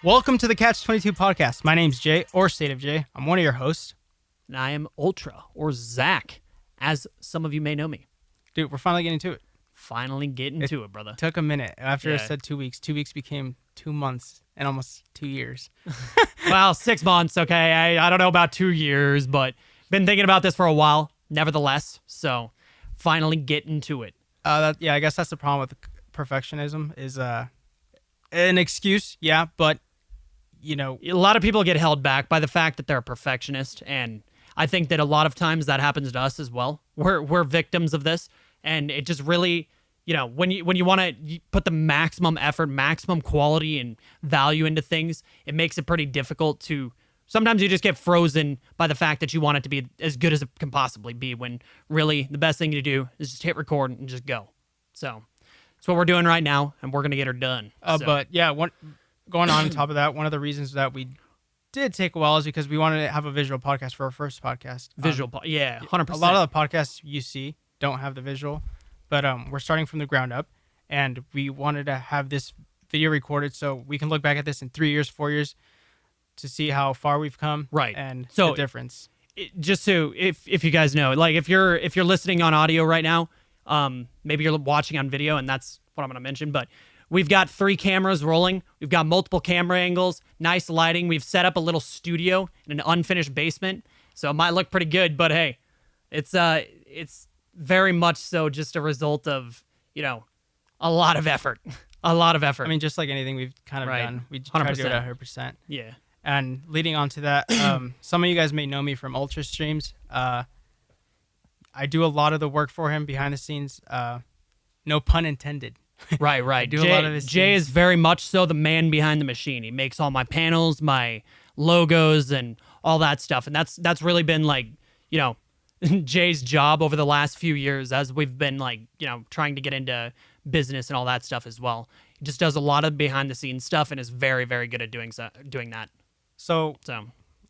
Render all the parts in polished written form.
Welcome to the Catch-22 podcast. My name's Jay, or State of Jay. I'm one of your hosts. And I am Ultra, or Zach, as some of you may know me. Dude, we're finally getting to it. Finally getting to it, brother. Took a minute. After I Yeah. said 2 weeks, 2 weeks became 2 months and almost 2 years. Well, 6 months, okay. I don't know about 2 years, but been thinking about this for a while, nevertheless. So, finally getting to it. I guess that's the problem with perfectionism is an excuse, yeah, but, you know. A lot of people get held back by the fact that they're a perfectionist, and I think that a lot of times that happens to us as well. We're victims of this, and it just really, when you want to put the maximum effort, maximum quality and value into things, it makes it pretty difficult to. Sometimes you just get frozen by the fact that you want it to be as good as it can possibly be, when really the best thing to do is just hit record and just go. So that's what we're doing right now, and we're gonna get her done. But yeah, going on top of that, one of the reasons that we did take a while is because we wanted to have a visual podcast for our first podcast. 100%. A lot of the podcasts you see don't have the visual, but we're starting from the ground up, and we wanted to have this video recorded so we can look back at this in 3 years, 4 years to see how far we've come, right? And so the difference. Just so if you guys know, like if you're listening on audio right now, maybe you're watching on video, and that's what I'm gonna mention, but. We've got 3 cameras rolling. We've got multiple camera angles, nice lighting. We've set up a little studio in an unfinished basement, so it might look pretty good. But hey, it's very much so just a result of a lot of effort, a lot of effort. I mean, just like anything we've kind of done, we try to do it 100%. Yeah. And leading on to that, some of you guys may know me from Ultra streams. I do a lot of the work for him behind the scenes. No pun intended. Right. A lot of his Jay scenes. is very much so the man behind the machine. He makes all my panels, my logos, and all that stuff. And that's really been Jay's job over the last few years as we've been trying to get into business and all that stuff as well. He just does a lot of behind the scenes stuff and is very, very good at doing that. So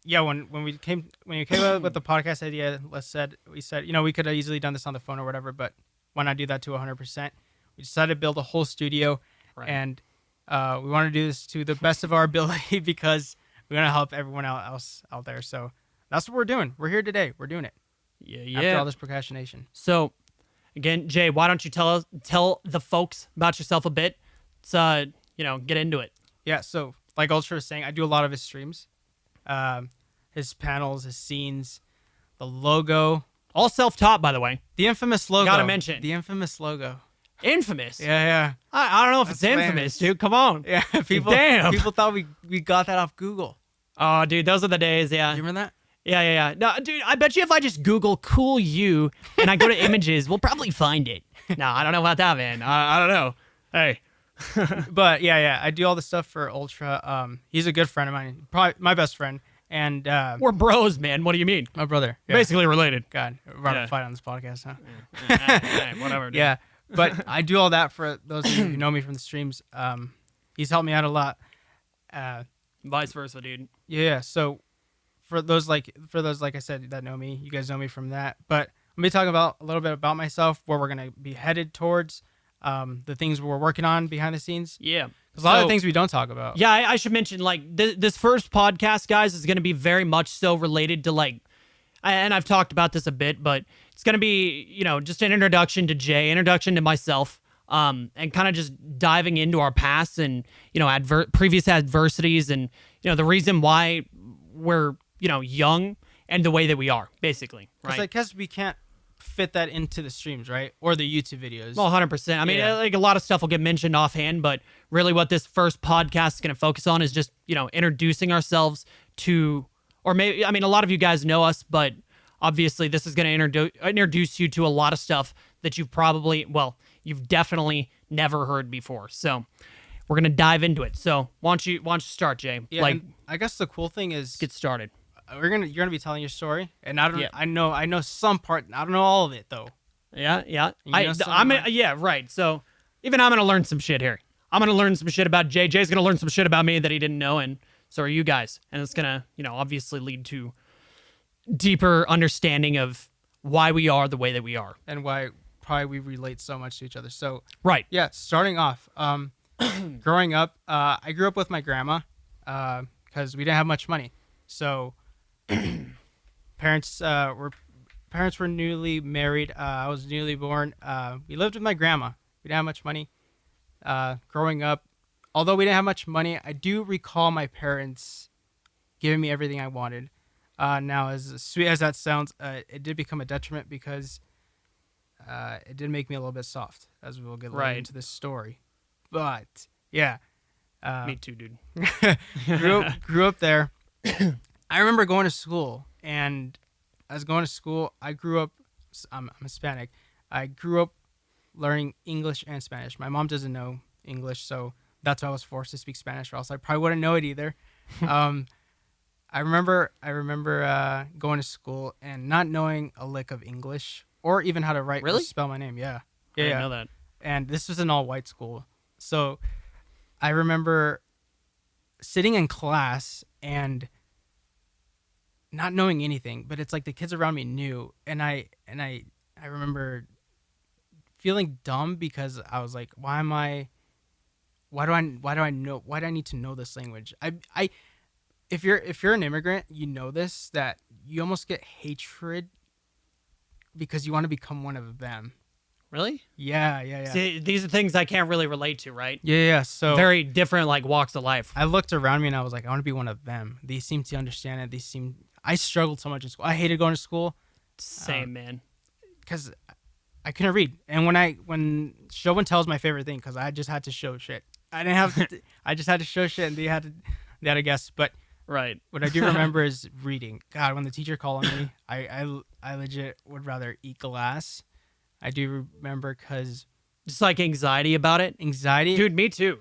yeah, when you came up with the podcast idea, we said we could have easily done this on the phone or whatever, but why not do that to 100%? We decided to build a whole studio, and we want to do this to the best of our ability because we want to help everyone else out there. So that's what we're doing. We're here today. We're doing it. Yeah. After all this procrastination. So, again, Jay, why don't you tell the folks about yourself a bit? Let's get into it. Yeah. So, like Ultra was saying, I do a lot of his streams, his panels, his scenes, the logo. All self-taught, by the way. The infamous logo. Gotta mention. The infamous logo. Infamous? Yeah. I don't know if it's infamous, dude. Come on. Yeah, people thought we got that off Google. Oh, dude, those are the days, yeah. Do you remember that? Yeah. No, dude, I bet you if I just Google cool you and I go to images, we'll probably find it. No, I don't know about that, man. I don't know. Hey. But yeah, I do all the stuff for Ultra. He's a good friend of mine, probably my best friend. And we're bros, man. What do you mean? My brother. Yeah. Basically related. God, we're about to fight on this podcast, huh? Hey, whatever, dude. Yeah. But I do all that for those of you who know me from the streams. He's helped me out a lot. Vice versa, dude. Yeah. So for those like I said that know me, you guys know me from that. But let me talk about a little bit about myself, where we're gonna be headed towards, the things we're working on behind the scenes. Yeah. There's a lot of things we don't talk about. Yeah, I should mention this first podcast, guys, is gonna be very much so related to and I've talked about this a bit, but it's going to be, just an introduction to Jay, introduction to myself, and kind of just diving into our past and, previous adversities and, the reason why we're, young and the way that we are, basically. Right? Because I guess we can't fit that into the streams, right? Or the YouTube videos. Well, 100%. I mean, a lot of stuff will get mentioned offhand, but really what this first podcast is going to focus on is just, introducing ourselves to, or maybe, a lot of you guys know us, but obviously this is going to introduce you to a lot of stuff that you've definitely never heard before. So we're going to dive into it. So why don't you start, Jay? Yeah, I guess the cool thing is get started. You're gonna be telling your story, and I know some part. I don't know all of it though. Yeah. Yeah, right. So even I'm going to learn some shit here. I'm going to learn some shit about Jay. Jay's going to learn some shit about me that he didn't know, and so are you guys. And it's going to, obviously lead to deeper understanding of why we are the way that we are. And why probably we relate so much to each other. So, right. Yeah, starting off, growing up, I grew up with my grandma. because we didn't have much money. So parents were newly married. I was newly born. We lived with my grandma. We didn't have much money. Growing up, although we didn't have much money, I do recall my parents giving me everything I wanted. Now, as sweet as that sounds, it did become a detriment because it did make me a little bit soft, as we'll get later into this story. But yeah, Me too, dude. grew up there. I remember going to school, and as going to school, I grew up. I'm Hispanic. I grew up learning English and Spanish. My mom doesn't know English, so that's why I was forced to speak Spanish, or else I probably wouldn't know it either. I remember going to school and not knowing a lick of English or even how to write or spell my name. Yeah, I didn't know that. And this was an all-white school, so I remember sitting in class and not knowing anything, but it's like the kids around me knew, and I remember feeling dumb because I was like, why do I need to know this language? If you're an immigrant, you know this, that you almost get hatred because you want to become one of them. Really? Yeah. See, these are things I can't really relate to, right? Yeah. So very different, like walks of life. I looked around me and I was like, I want to be one of them. They seem to understand it. I struggled so much in school. I hated going to school. Same, man. Because I couldn't read. And when show and tell is my favorite thing, because I just had to show shit. I didn't have to, I just had to show shit, and they had to guess. But right. What I do remember is reading. God, when the teacher called on me, I legit would rather eat glass. I do remember because just like anxiety about it. Anxiety, dude. Me too.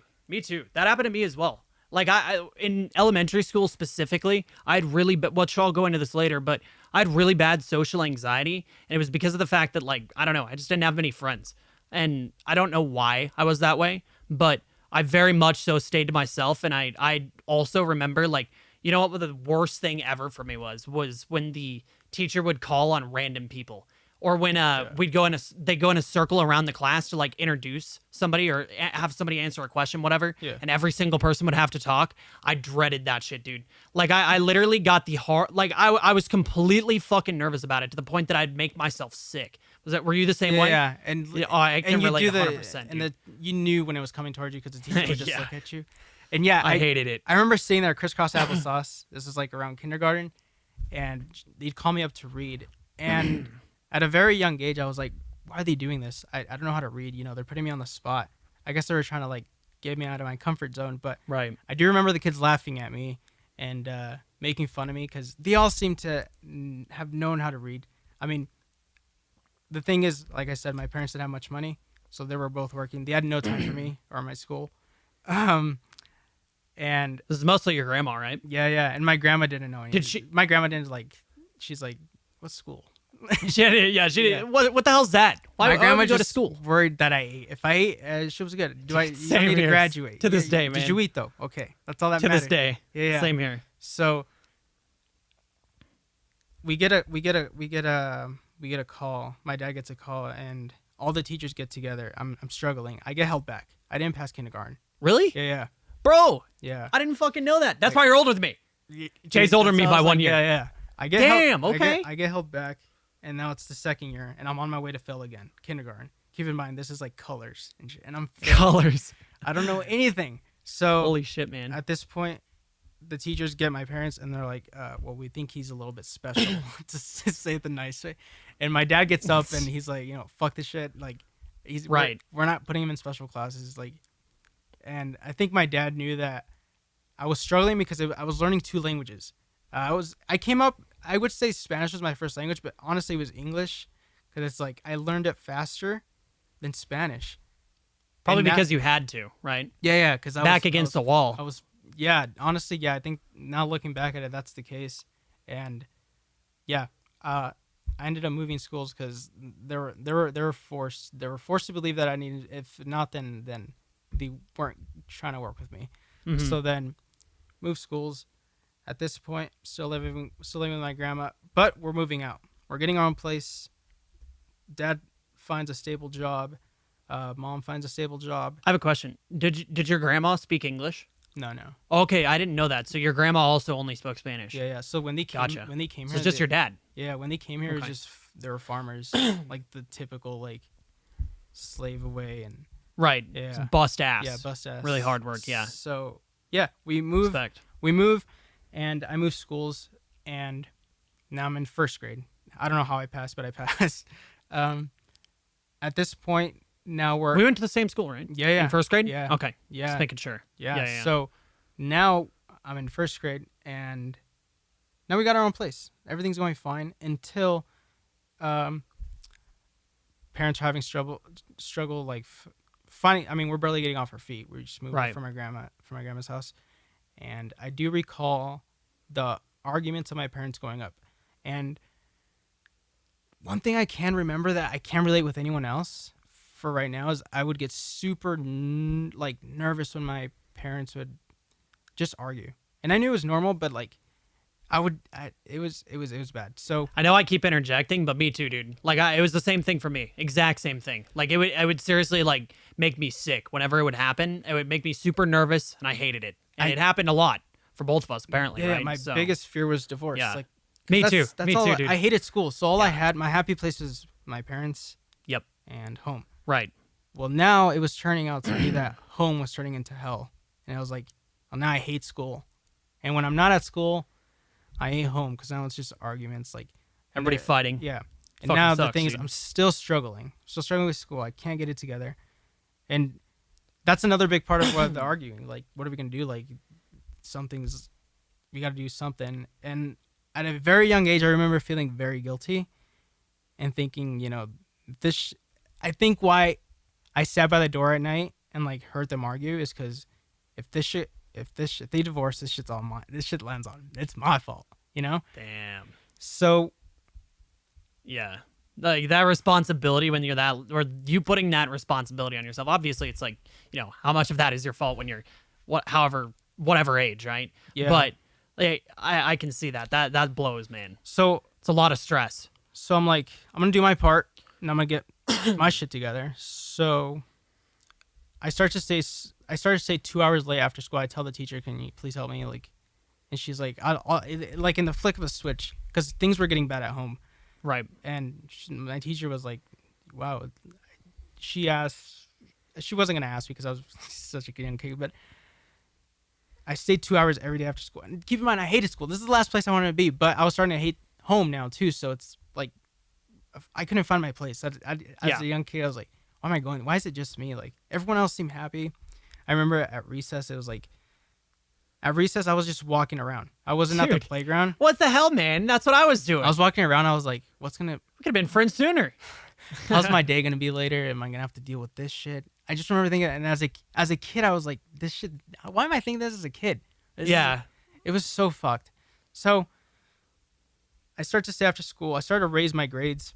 That happened to me as well. Like I in elementary school specifically, I'd really, which I'll go into this later, but I had really bad social anxiety, and it was because of the fact that, like, I don't know, I just didn't have many friends, and I don't know why I was that way, but I very much so stayed to myself. And I also remember, like, you know what the worst thing ever for me was when the teacher would call on random people. Or when they'd go in a circle around the class to, like, introduce somebody or have somebody answer a question, whatever. Yeah. And every single person would have to talk. I dreaded that shit, dude. Like, I literally got the heart. Like, I was completely fucking nervous about it to the point that I'd make myself sick. Were you the same way? Yeah. And I can relate 100%. And you knew when it was coming towards you because the teacher would just look at you. And yeah, I hated it. I remember sitting there crisscross applesauce. This was like around kindergarten, and they'd call me up to read. And at a very young age, I was like, why are they doing this? I don't know how to read. You know, they're putting me on the spot. I guess they were trying to, like, get me out of my comfort zone. But right. I do remember the kids laughing at me and making fun of me because they all seem to have known how to read. I mean, the thing is, like I said, my parents didn't have much money, so they were both working. They had no time for me or my school. And this is mostly your grandma, right? Yeah. And my grandma didn't know anything. Did she? My grandma didn't, like, she's like, what's school? She did. What the hell's that? Why my grandma would you go to just school? Worried that I ate. If I ate, she was good. You Same need to here. graduate. To this day, man. Did you eat though? Okay, that's all that to matters. this day. Yeah. Same here. So we get a call. My dad gets a call, and all the teachers get together. I'm struggling. I get held back. I didn't pass kindergarten. Really? Yeah. Bro. Yeah. I didn't fucking know that. That's why you're older than me. Jay's older than me by 1 year. Yeah. I get okay. I get held back, and now it's the second year, and I'm on my way to fail again. Kindergarten. Keep in mind, this is like colors and shit, and I'm failing. Colors. I don't know anything. So holy shit, man. At this point, the teachers get my parents, and they're like, well, we think he's a little bit special, to say it the nice way. And my dad gets up, and he's like, fuck this shit. Like, he's right. We're not putting him in special classes. Like, and I think my dad knew that I was struggling because I was learning two languages. I came up, I would say Spanish was my first language, but honestly it was English, because it's like I learned it faster than Spanish. Probably because you had to, right? Yeah, because I was against the wall. Honestly, I think now looking back at it, that's the case. And yeah, I ended up moving schools because they were forced to believe that I needed. If not, then they weren't trying to work with me. Mm-hmm. So then, moved schools. At this point, still living with my grandma, but we're moving out. We're getting our own place. Dad finds a stable job. Mom finds a stable job. I have a question. Did your grandma speak English? No. Okay, I didn't know that. So your grandma also only spoke Spanish. Yeah. So when they came, Gotcha. when they came So here, it's just they- your dad. Yeah, when they came here, it was Okay. just they were farmers, like the typical like slave away and Right. yeah, It's bust ass. yeah, bust ass. Really hard work. Yeah. So yeah, we move, Respect. and I moved schools, and now I'm in first grade. I don't know how I passed, but I passed. At this point, now We went to the same school, right? yeah. In first grade? Yeah. Okay. Yeah. Just making sure. Yeah. So now I'm in first grade, and now we got our own place. Everything's going fine until parents are having struggle like finding. I mean, we're barely getting off our feet. We just moved Right. from my grandma's house, and I do recall the arguments of my parents growing up. And one thing I can remember that I can't relate with anyone else for right now is I would get super like nervous when my parents would just argue, and I knew it was normal, but like it was bad. So I know I keep interjecting, but me too, dude. Like it was the same thing for me. Exact same thing. Like it would seriously like make me sick whenever it would happen. It would make me super nervous, and I hated it. And it happened a lot for both of us, apparently. yeah, right? my So, biggest fear was divorce. Yeah. Like Me too. That's Me all too, dude. I hated school, so all I had, my happy place was my parents Yep. and home. Right. Well, now it was turning out to be that home was turning into hell, and I was like, well, now I hate school, and when I'm not at school, I hate home because now it's just arguments, like Everybody fighting. yeah. And Fucking now the sucks, thing is, dude. I'm still struggling with school. I can't get it together, and that's another big part of what the arguing. Like, what are we gonna do? Like, we got to do something. And at a very young age, I remember feeling very guilty, and thinking, I think why I sat by the door at night and like heard them argue is because if they divorce, this shit's all mine. This shit lands on. It's my fault. Damn. So Yeah. Like that responsibility when you're that, or you putting that responsibility on yourself. Obviously, it's like, how much of that is your fault when you're whatever age, right? Yeah. But like, I can see that blows, man. so It's a lot of stress. So I'm like, I'm gonna do my part, and I'm gonna get my shit together. So I started to stay 2 hours late after school. I tell the teacher, "Can you please help me?" Like, and she's like, like in the flick of a switch, because things were getting bad at home. Right. And my teacher was like, "Wow." She wasn't gonna ask me because I was such a young kid, but I stayed 2 hours every day after school. And keep in mind, I hated school. This is the last place I wanted to be, but I was starting to hate home now too. So it's like I couldn't find my place. As a young kid, I was like, "Why am I going? Why is it just me?" Like everyone else seemed happy. I remember at recess, it was like at recess I was just walking around. I wasn't at the Dude. playground. What the hell, man? That's what I was doing. I was walking around. I was like, "We could have been friends sooner." how's my day gonna be later? Am I gonna have to deal with this shit?" I just remember thinking, and as a kid, I was like, "This shit. Why am I thinking this as a kid?" It was so fucked. So I started to stay after school. I started to raise my grades.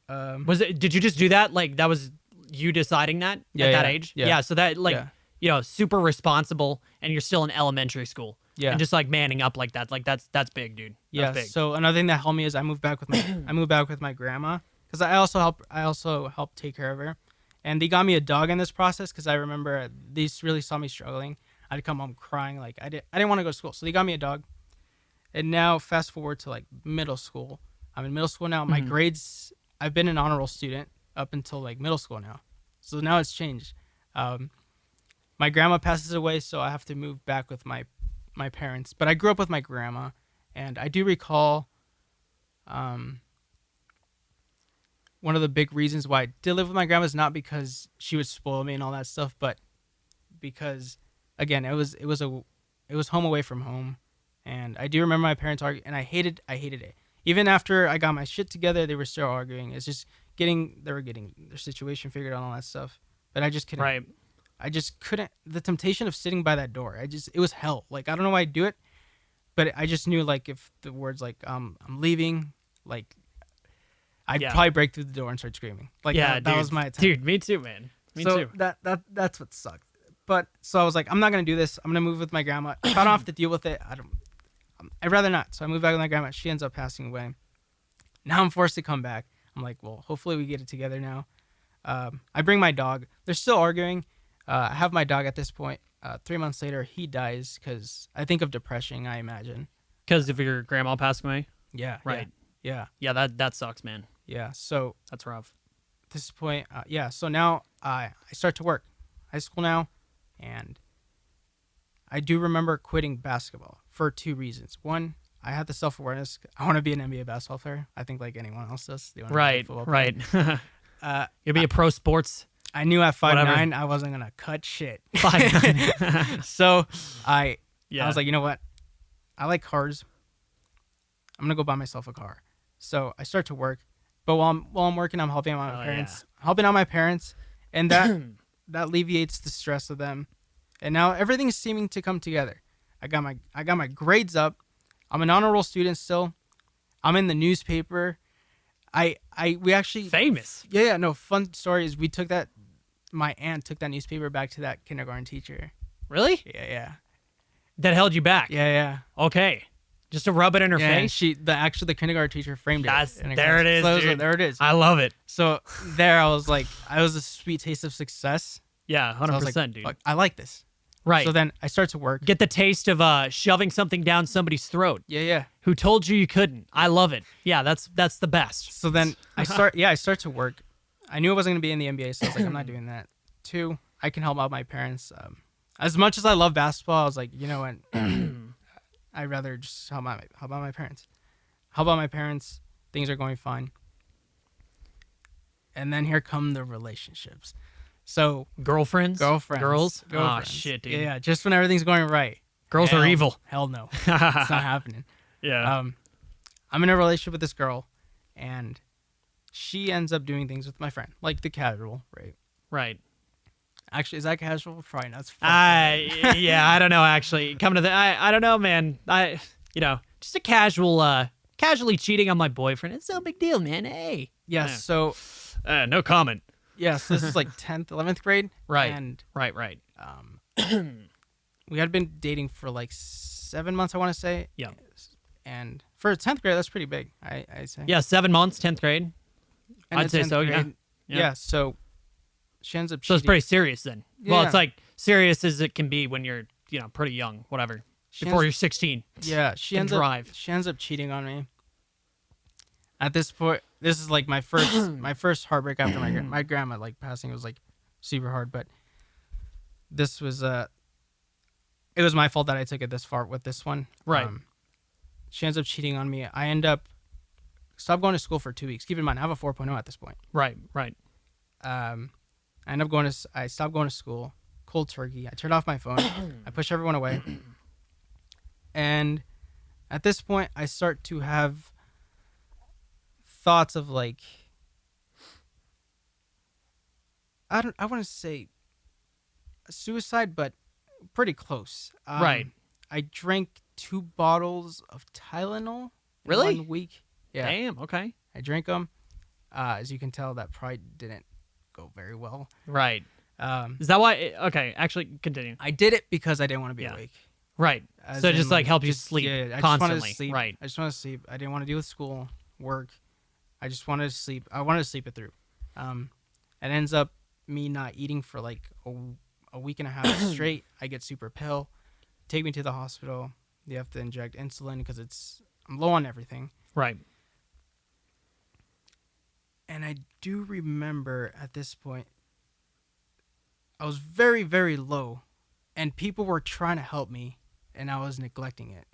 Did you just do that? Like that was you deciding that at that age? Yeah. So that super responsible, and you're still in elementary school. Yeah. And just like manning up like that, like that's big, dude. Yeah. That's big. So another thing that helped me is I moved back with my grandma, because I also helped take care of her, and they got me a dog in this process because I remember they really saw me struggling. I'd come home crying, like I didn't want to go to school, so they got me a dog. And now fast forward to like middle school. I'm in middle school now. My grades, I've been an honor roll student up until like middle school now, so now it's changed. My grandma passes away, so I have to move back with my parents. But I grew up with my grandma, and I do recall one of the big reasons why I did live with my grandma is not because she would spoil me and all that stuff, but because again, it was home away from home. And I do remember my parents arguing, and I hated it. Even after I got my shit together, they were still arguing. It's just they were getting their situation figured out and all that stuff. But I just couldn't. Right. I just couldn't. The temptation of sitting by that door, it was hell. Like, I don't know why I'd do it, but I just knew, like, if the words, like, I'm leaving, like, I'd probably break through the door and start screaming. Like, that was my attempt. Dude, me too, man. Me too. That's what sucked. But, so I was like, I'm not going to do this. I'm going to move with my grandma. If I don't have to deal with it, I'd rather not. So I moved back with my grandma. She ends up passing away. Now I'm forced to come back. I'm like, well, hopefully we get it together now. I bring my dog. They're still arguing. I have my dog at this point, 3 months later, he dies because I think of depression. I imagine. Because of your grandma passing away. Yeah. Right. Yeah. Yeah, that sucks, man. Yeah. So That's rough. at this point, so now I start to work, high school now, and I do remember quitting basketball for 2 reasons. One, I had the self-awareness. I want to be an NBA basketball player. I think like anyone else does. They wanna be a Right. football player. Right. You'll be a pro sports. I knew at 5'9" Whatever. I wasn't gonna cut shit. 5'9". So I Yeah. was like, you know what? I like cars. I'm gonna go buy myself a car. So I start to work, but while I'm working, I'm helping out my Oh, parents. Helping out my parents, and that alleviates the stress of them. And now everything's seeming to come together. I got my grades up. I'm an honor roll student still. I'm in the newspaper. We actually famous. Yeah, no, fun story is my aunt took that newspaper back to that kindergarten teacher. Really? Yeah. That held you back. Yeah. Okay. Just to rub it in her Yeah, face. the kindergarten teacher framed That's it. there it is. So Dude. there it is. I love it. So there I was like, I was a sweet taste of success. Yeah, So I was 100%, like, dude. fuck, I like this. Right. So then I start to work. Get the taste of shoving something down somebody's throat. Yeah. Who told you couldn't? I love it. Yeah, that's the best. So then I start to work. I knew I wasn't gonna be in the NBA, so I was like, I'm not doing that. 2, I can help out my parents. As much as I love basketball, I was like, you know what? I'd rather just help out my parents. Help out my parents. Things are going fine. And then here come the relationships. So Girlfriends? girlfriends. Girls? Girlfriends. Oh, shit, dude. Yeah, just when everything's going right. Girls are evil. Hell no. It's not happening. Yeah. I'm in a relationship with this girl, and she ends up doing things with my friend, like the casual, right? Right. Actually, is that casual? Probably not. Yeah, I don't know, actually. Coming to the, I don't know, man. Just a casually cheating on my boyfriend. It's no big deal, man. Hey. Yes. Yeah. So No comment. yes, this is like 10th, 11th grade. Right. And Right. we had been dating for like 7 months, I want to say. Yeah. And for 10th grade, that's pretty big. I say. Yeah, 7 months, 10th grade. And I'd in say 10th so, grade, yeah. Yeah. So she ends up So it's cheating. pretty serious then. Well, Yeah. it's like serious as it can be when you're, pretty young, whatever. Before you're 16. Yeah, she Can ends drive. up cheating on me. At this point, this is like my first heartbreak after my grandma like passing. It was like super hard, but this was it was my fault that I took it this far with this one. Right. She ends up cheating on me. I end up stop going to school for 2 weeks. Keep in mind, I have a 4.0 at this point. Right. I stopped going to school. Cold turkey. I turned off my phone. I push everyone away. And at this point, I start to have thoughts of like, I want to say suicide, but pretty close. Right. I drank 2 bottles of Tylenol in Really? 1 week. Yeah. Damn, okay. I drank them. As you can tell, that probably didn't go very well. Right. Is that why? Okay, actually, continue. I did it because I didn't want to be Yeah. awake. Right. As So it in, just like help you just- sleep yeah, I just wanted constantly. to sleep. Right. I just wanted to sleep. I didn't want to deal with school, work. I just wanted to sleep. I wanted to sleep it through. It ends up me not eating for like a week and a half straight. I get super pale. Take me to the hospital. They have to inject insulin because I'm low on everything. Right. And I do remember at this point, I was very, very low, and people were trying to help me, and I was neglecting it.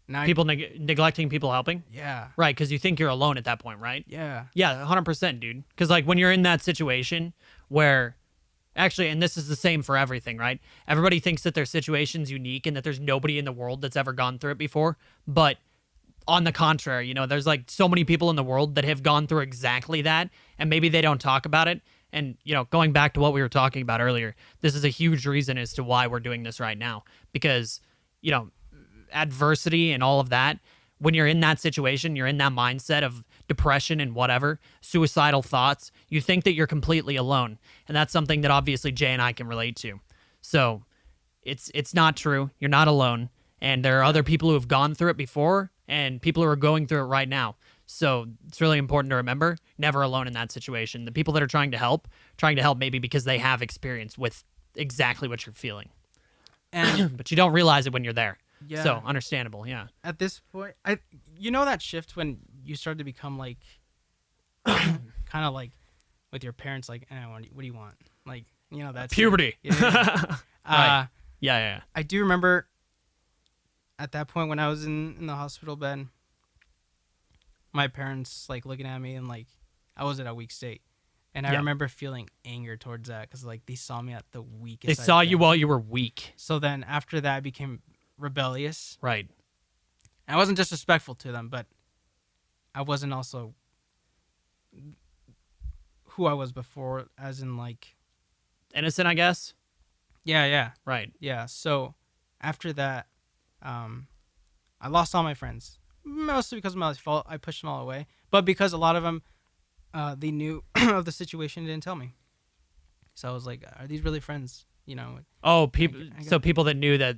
Now People neglecting people helping? yeah, Right, because you think you're alone at that point, right? yeah, Yeah, 100%, dude. Because like when you're in that situation where, actually, and this is the same for everything, right? Everybody thinks that their situation's unique and that there's nobody in the world that's ever gone through it before. But on the contrary, there's like so many people in the world that have gone through exactly that, and maybe they don't talk about it. And, going back to what we were talking about earlier, this is a huge reason as to why we're doing this right now. Because, adversity and all of that, when you're in that situation, you're in that mindset of depression and whatever, suicidal thoughts, you think that you're completely alone. And that's something that obviously Jay and I can relate to. So it's not true. You're not alone. And there are other people who have gone through it before and people who are going through it right now. So it's really important to remember, never alone in that situation. The people that are trying to help maybe because they have experience with exactly what you're feeling. And But you don't realize it when you're there. yeah, So understandable. Yeah. at this point, that shift when you start to become like, kind of like with your parents, like, what do you want? Like, that's Puberty. Yeah, yeah. Right. Yeah. I do remember at that point when I was in the hospital bed, my parents like looking at me and like I was at a weak state. And I remember feeling anger towards that because like they saw me at the weakest. They saw you while you were weak. So then after that, I became rebellious. Right. And I wasn't disrespectful to them, but I wasn't also who I was before, as in like Innocent, I guess. yeah. Right. Yeah. So after that, I lost all my friends, mostly because of my fault. I pushed them all away, but because a lot of them, they knew of the situation, and didn't tell me. So I was like, "Are these really friends?" Oh, people. So people that knew that,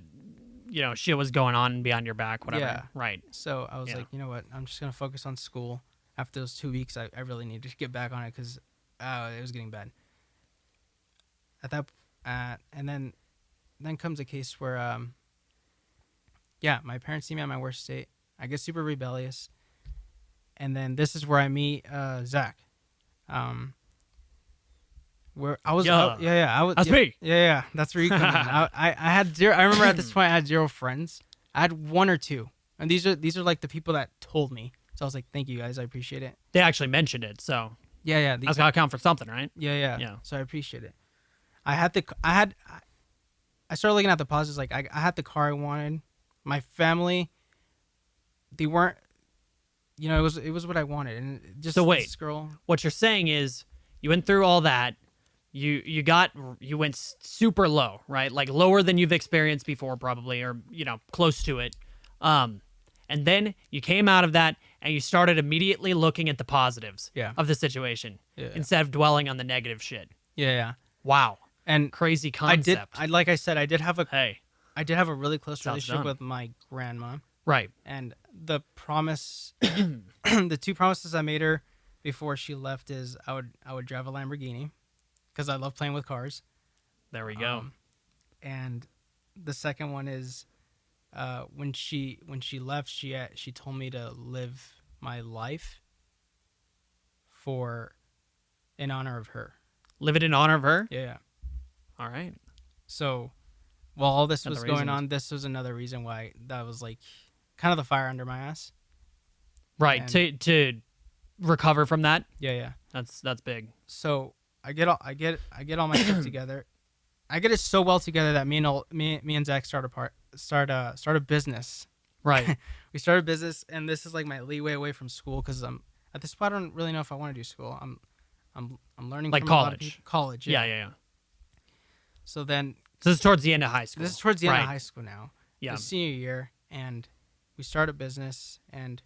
shit was going on behind your back, whatever. Yeah. Right. So I was like, you know what? I'm just gonna focus on school. After those 2 weeks, I really needed to get back on it because it was getting bad. And then comes a case where my parents see me at my worst state. I get super rebellious, and then this is where I meet Zach. Where I was, I was. That's me. Yeah, that's where you come in. I had zero. I remember at this point I had zero friends. I had one or two, and these are like the people that told me. So I was like, thank you guys, I appreciate it. They actually mentioned it, so Yeah. that's gotta count for something, right? Yeah. So I appreciate it. I started looking at the positives. Like I had the car I wanted. My family, they weren't. It was what I wanted, and just So wait, this girl. What you're saying is you went through all that. You went super low, right? Like lower than you've experienced before, probably, or close to it. And then you came out of that and you started immediately looking at the positives of the situation instead of dwelling on the negative shit. Yeah. Wow. And crazy concept. Like I said, I did have a really close Sounds relationship done. with my grandma. Right. And the promise, the two promises I made her before she left is I would drive a Lamborghini because I love playing with cars. There we go. And the second one is when she left, she told me to live my life in honor of her. Live it in honor of her? Yeah. All right. So while all this Another was going reasons. on, this was another reason why that was like kind of the fire under my ass. Right. And to recover from that. yeah. That's big. So I get all my stuff together. I get it so well together that me and Zach start a business. Right. We started a business, and this is like my leeway away from school because I'm at this point I don't really know if I want to do school. I'm learning Like from a lot of college. people. College. Yeah. So then So this is towards the end of high school. this is towards the end Right. of high school now. Yeah. The senior year, and we start a business, and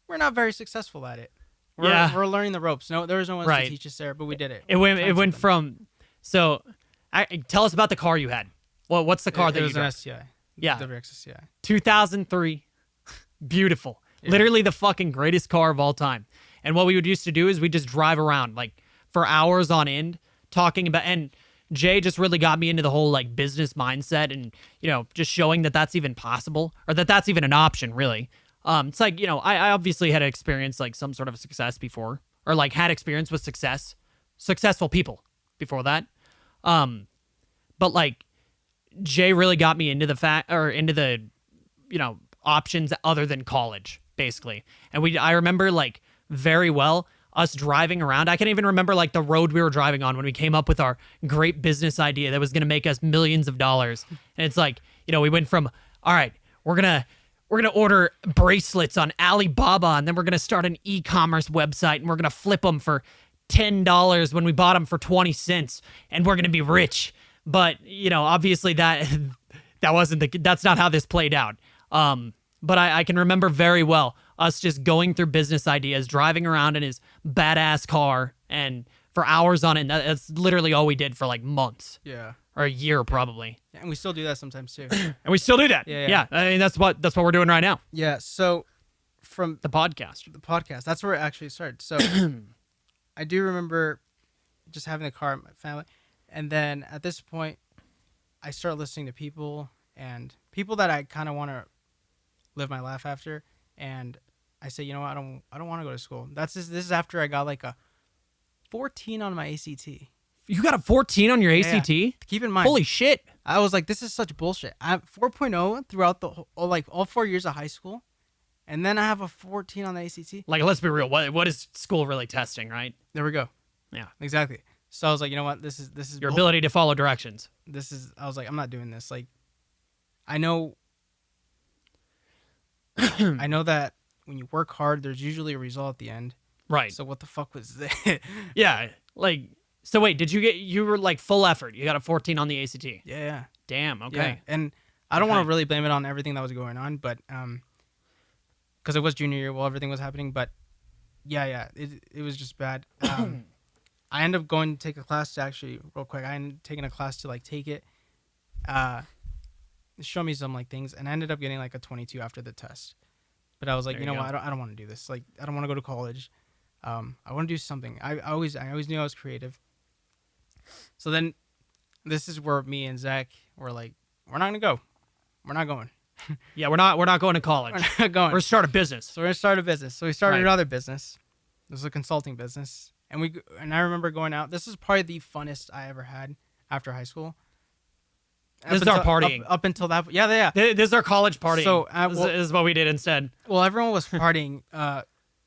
we're not very successful at it. We're learning the ropes. No, there was no one to teach us there, but we did it. It went from. So, tell us about the car you had. Well, what's the car that it you was an drove? STI. Yeah. WXSCI. 2003. Beautiful. Yeah. Literally the fucking greatest car of all time. And what we would used to do is we just drive around like for hours on end talking about, and Jay just really got me into the whole like business mindset and, just showing that that's even possible or that that's even an option really. It's like, I obviously had experienced like some sort of success before or like had experience with successful people before that. But like Jay really got me into the options other than college, basically. And I remember like very well us driving around. I can't even remember like the road we were driving on when we came up with our great business idea that was going to make us millions of dollars. And it's like, we went from, all right, we're going to order bracelets on Alibaba, and then we're going to start an e-commerce website, and we're going to flip them for $10 when we bought them for 20 cents, and we're going to be rich. But, obviously that's not how this played out. But I can remember very well us just going through business ideas, driving around in his badass car, and for hours on end. That's literally all we did for like months. Yeah. Or a year probably. And we still do that sometimes too. And we still do that. Yeah. I mean, that's what we're doing right now. Yeah. So from The podcast. that's where it actually started. So I do remember just having a car in my family. And then at this point, I start listening to people that I kind of want to live my life after, and I say, you know what, I don't want to go to school. This is after I got like a 14 on my ACT. You got a 14 on your ACT? Yeah. Keep in mind. Holy shit. I was like, this is such bullshit. I have 4.0 throughout all 4 years of high school, and then I have a 14 on the ACT. Like, let's be real. What is school really testing, right? There we go. Yeah. Exactly. So I was like, you know what, this is your ability to follow directions. I was like, I'm not doing this. Like, I know that when you work hard, there's usually a result at the end. Right. So what the fuck was that? Yeah. Like, so wait, you were like full effort. You got a 14 on the ACT. Yeah. Damn. Okay. Yeah. And I don't want to really blame it on everything that was going on, but because it was junior year while everything was happening. But yeah, it was just bad. I ended up going to take a class to actually, real quick, I ended up taking a class to like take it, show me some like things, and I ended up getting like a 22 after the test. But I was like, There you know you what, go. I don't want to do this. Like, I don't want to go to college. I want to do something. I always knew I was creative. So then, this is where me and Zach were like, we're not gonna go. We're not going. Yeah, we're not going to college. We're not going. We're gonna start a business. So we're gonna start a business. So we started Right. another business. It was a consulting business, and I remember going out. This is probably the funnest I ever had after high school. This is our partying. Up until that, yeah. This is our college party. So, This is what we did instead. Well, everyone was partying.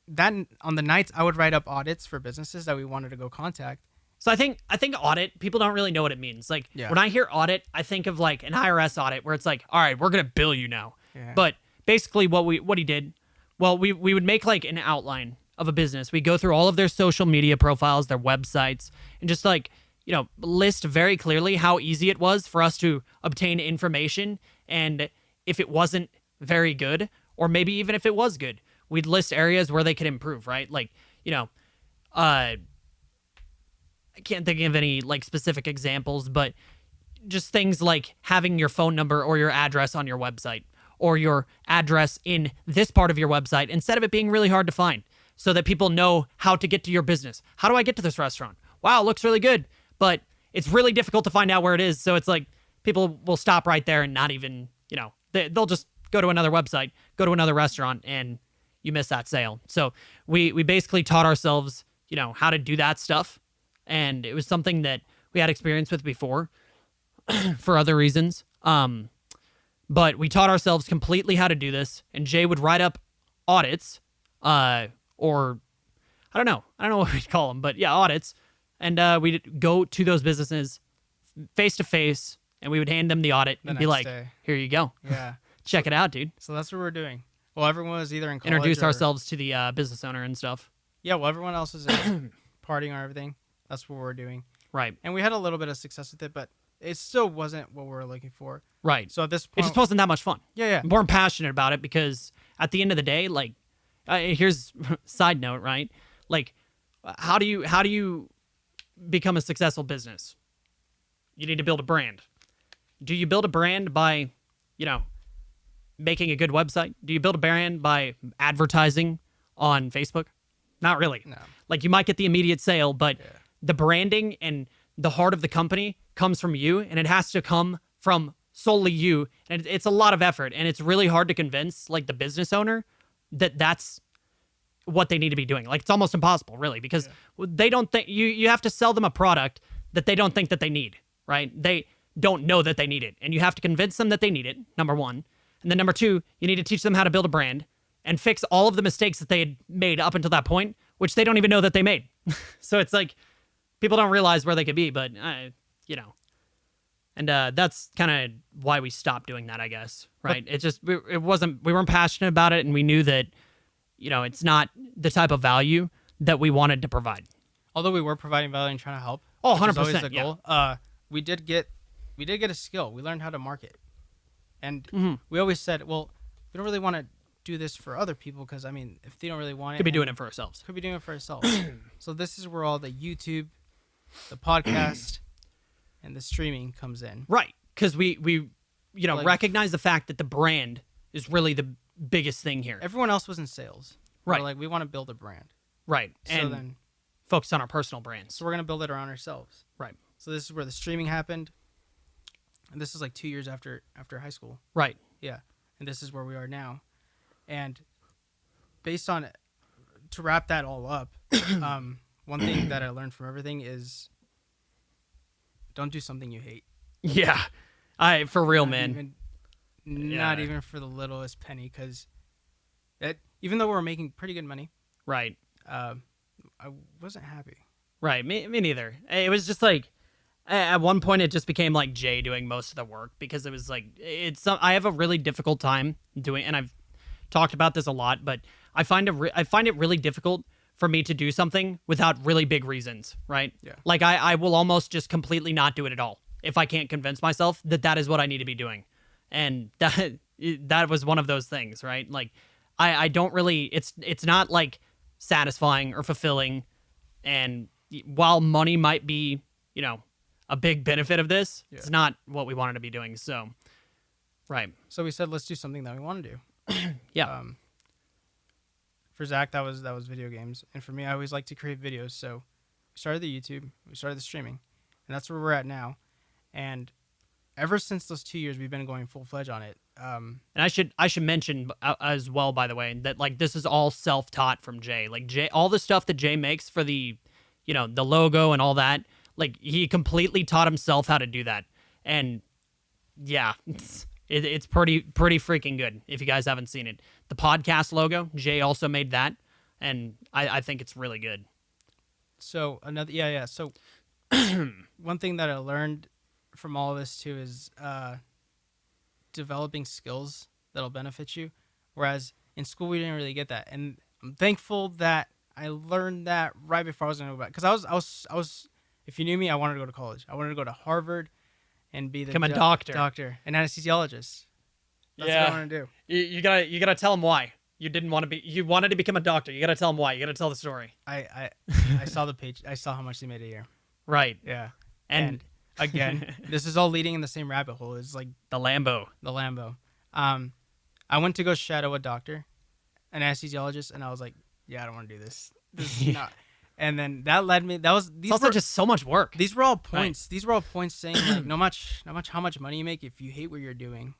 That on the nights I would write up audits for businesses that we wanted to go contact. So I think audit, people don't really know what it means. Like, Yeah. when I hear audit, I think of like an IRS audit where it's like, all right, we're gonna bill you now. Yeah. But basically what he did, well, we would make like an outline of a business. We go through all of their social media profiles, their websites, and just like, list very clearly how easy it was for us to obtain information. And if it wasn't very good, or maybe even if it was good, we'd list areas where they could improve, right? Like, I can't think of any like specific examples, but just things like having your phone number or your address on your website, or your address in this part of your website, instead of it being really hard to find, so that people know how to get to your business. How do I get to this restaurant? Wow, it looks really good, but it's really difficult to find out where it is. So it's like people will stop right there and not even, they'll just go to another website, go to another restaurant, and you miss that sale. So we basically taught ourselves, how to do that stuff. And it was something that we had experience with before for other reasons. But we taught ourselves completely how to do this. And Jay would write up audits, or I don't know what we'd call them, but yeah, audits. And we'd go to those businesses face to face, and we would hand them the audit and be next like, day. here you go. Yeah. Check it out, dude. So that's what we're doing. Well, everyone was either in college Introduce or, ourselves to the business owner and stuff. Yeah, well, everyone else was partying or everything. That's what we're doing. Right. And we had a little bit of success with it, but it still wasn't what we were looking for. Right. So at this It point, just wasn't that much fun. yeah. I'm more passionate about it because at the end of the day, like, here's side note, right? Like, how do you become a successful business? You need to build a brand. Do you build a brand by, making a good website? Do you build a brand by advertising on Facebook? Not really. No. Like, you might get the immediate sale, but the branding and the heart of the company comes from you, and it has to come from solely you. And it's a lot of effort, and it's really hard to convince like the business owner that that's what they need to be doing. Like, it's almost impossible, really, because they don't think you have to sell them a product that they don't think that they need, right? They don't know that they need it, and you have to convince them that they need it, number one. And then number two, you need to teach them how to build a brand and fix all of the mistakes that they had made up until that point, which they don't even know that they made. So it's like people don't realize where they could be, but and that's kind of why we stopped doing that, I guess. Right? It just we weren't passionate about it, and we knew that it's not the type of value that we wanted to provide. Although we were providing value and trying to help. Oh, which is 100%, always the yeah. goal. We did get a skill. We learned how to market, and we always said, well, we don't really want to do this for other people because if they don't really want it, Could be doing it for ourselves. Could be doing it for ourselves. So this is where all the YouTube, the podcast, and the streaming comes in. Right. Because we Like- recognize the fact that the brand is really the biggest thing here. Everyone else was in sales. Right. We're like, we want to build a brand. Right. So And then, focus on our personal brands. so we're gonna build it around ourselves. Right. So this is where the streaming happened. And this is like 2 years after high school. Right. Yeah. And this is where we are now. And based on it, to wrap that all up, one thing that I learned from everything is don't do something you hate. Yeah. For real, Not man. Not even for the littlest penny, because even though we're making pretty good money, Right. I wasn't happy. Right. Me neither. It was just like, at one point, it just became like Jay doing most of the work, because it was like, I have a really difficult time doing, and I've talked about this a lot, but I find it really difficult for me to do something without really big reasons, right? Yeah. Like I will almost just completely not do it at all if I can't convince myself that is what I need to be doing. And that was one of those things, right? Like I don't really, it's not like satisfying or fulfilling. And while money might be, a big benefit of this, it's not what we wanted to be doing. So, right. So we said, let's do something that we want to do. Yeah. For Zach, that was video games, and for me, I always like to create videos. So we started the YouTube, we started the streaming, and that's where we're at now. And ever since those 2 years, we've been going full fledged on it. And I should mention as well, by the way, that like this is all self-taught from Jay. Like Jay, all the stuff that Jay makes for the, the logo and all that, like he completely taught himself how to do that. And yeah, it's pretty freaking good. If you guys haven't seen it, the podcast logo, Jay also made that, and I think it's really good. So So one thing that I learned from all of this too is developing skills that'll benefit you, whereas in school we didn't really get that, and I'm thankful that I learned that right before I was going to go back, because I was if you knew me, I wanted to go to college. I wanted to go to Harvard and become a doctor, an anesthesiologist. That's what I want to do. You gotta tell them why you didn't want to be. You wanted to become a doctor. You gotta tell them why. You gotta tell the story. I saw the page. I saw how much they made a year. Right. Yeah. And again, this is all leading in the same rabbit hole. It's like the Lambo. I went to go shadow a doctor, an anesthesiologist, and I was like, yeah, I don't want to do this. This is not. And then that led me. These were just so much work. These were all points. Right. These were all points saying like, no much how much money you make, if you hate what you're doing,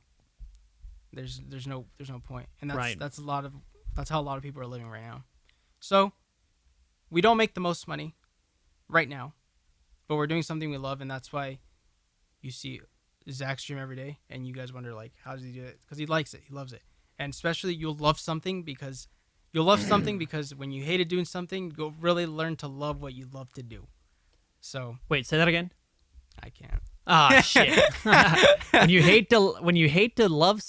there's no point. And that's how a lot of people are living right now. So we don't make the most money right now, but we're doing something we love, and that's why you see Zach stream every day, and you guys wonder like, how does he do it? Because he likes it. He loves it. And especially you'll love something because when you hated doing something, you'll really learn to love what you love to do. So wait, say that again. I can't. Ah, shit. when you hate to love,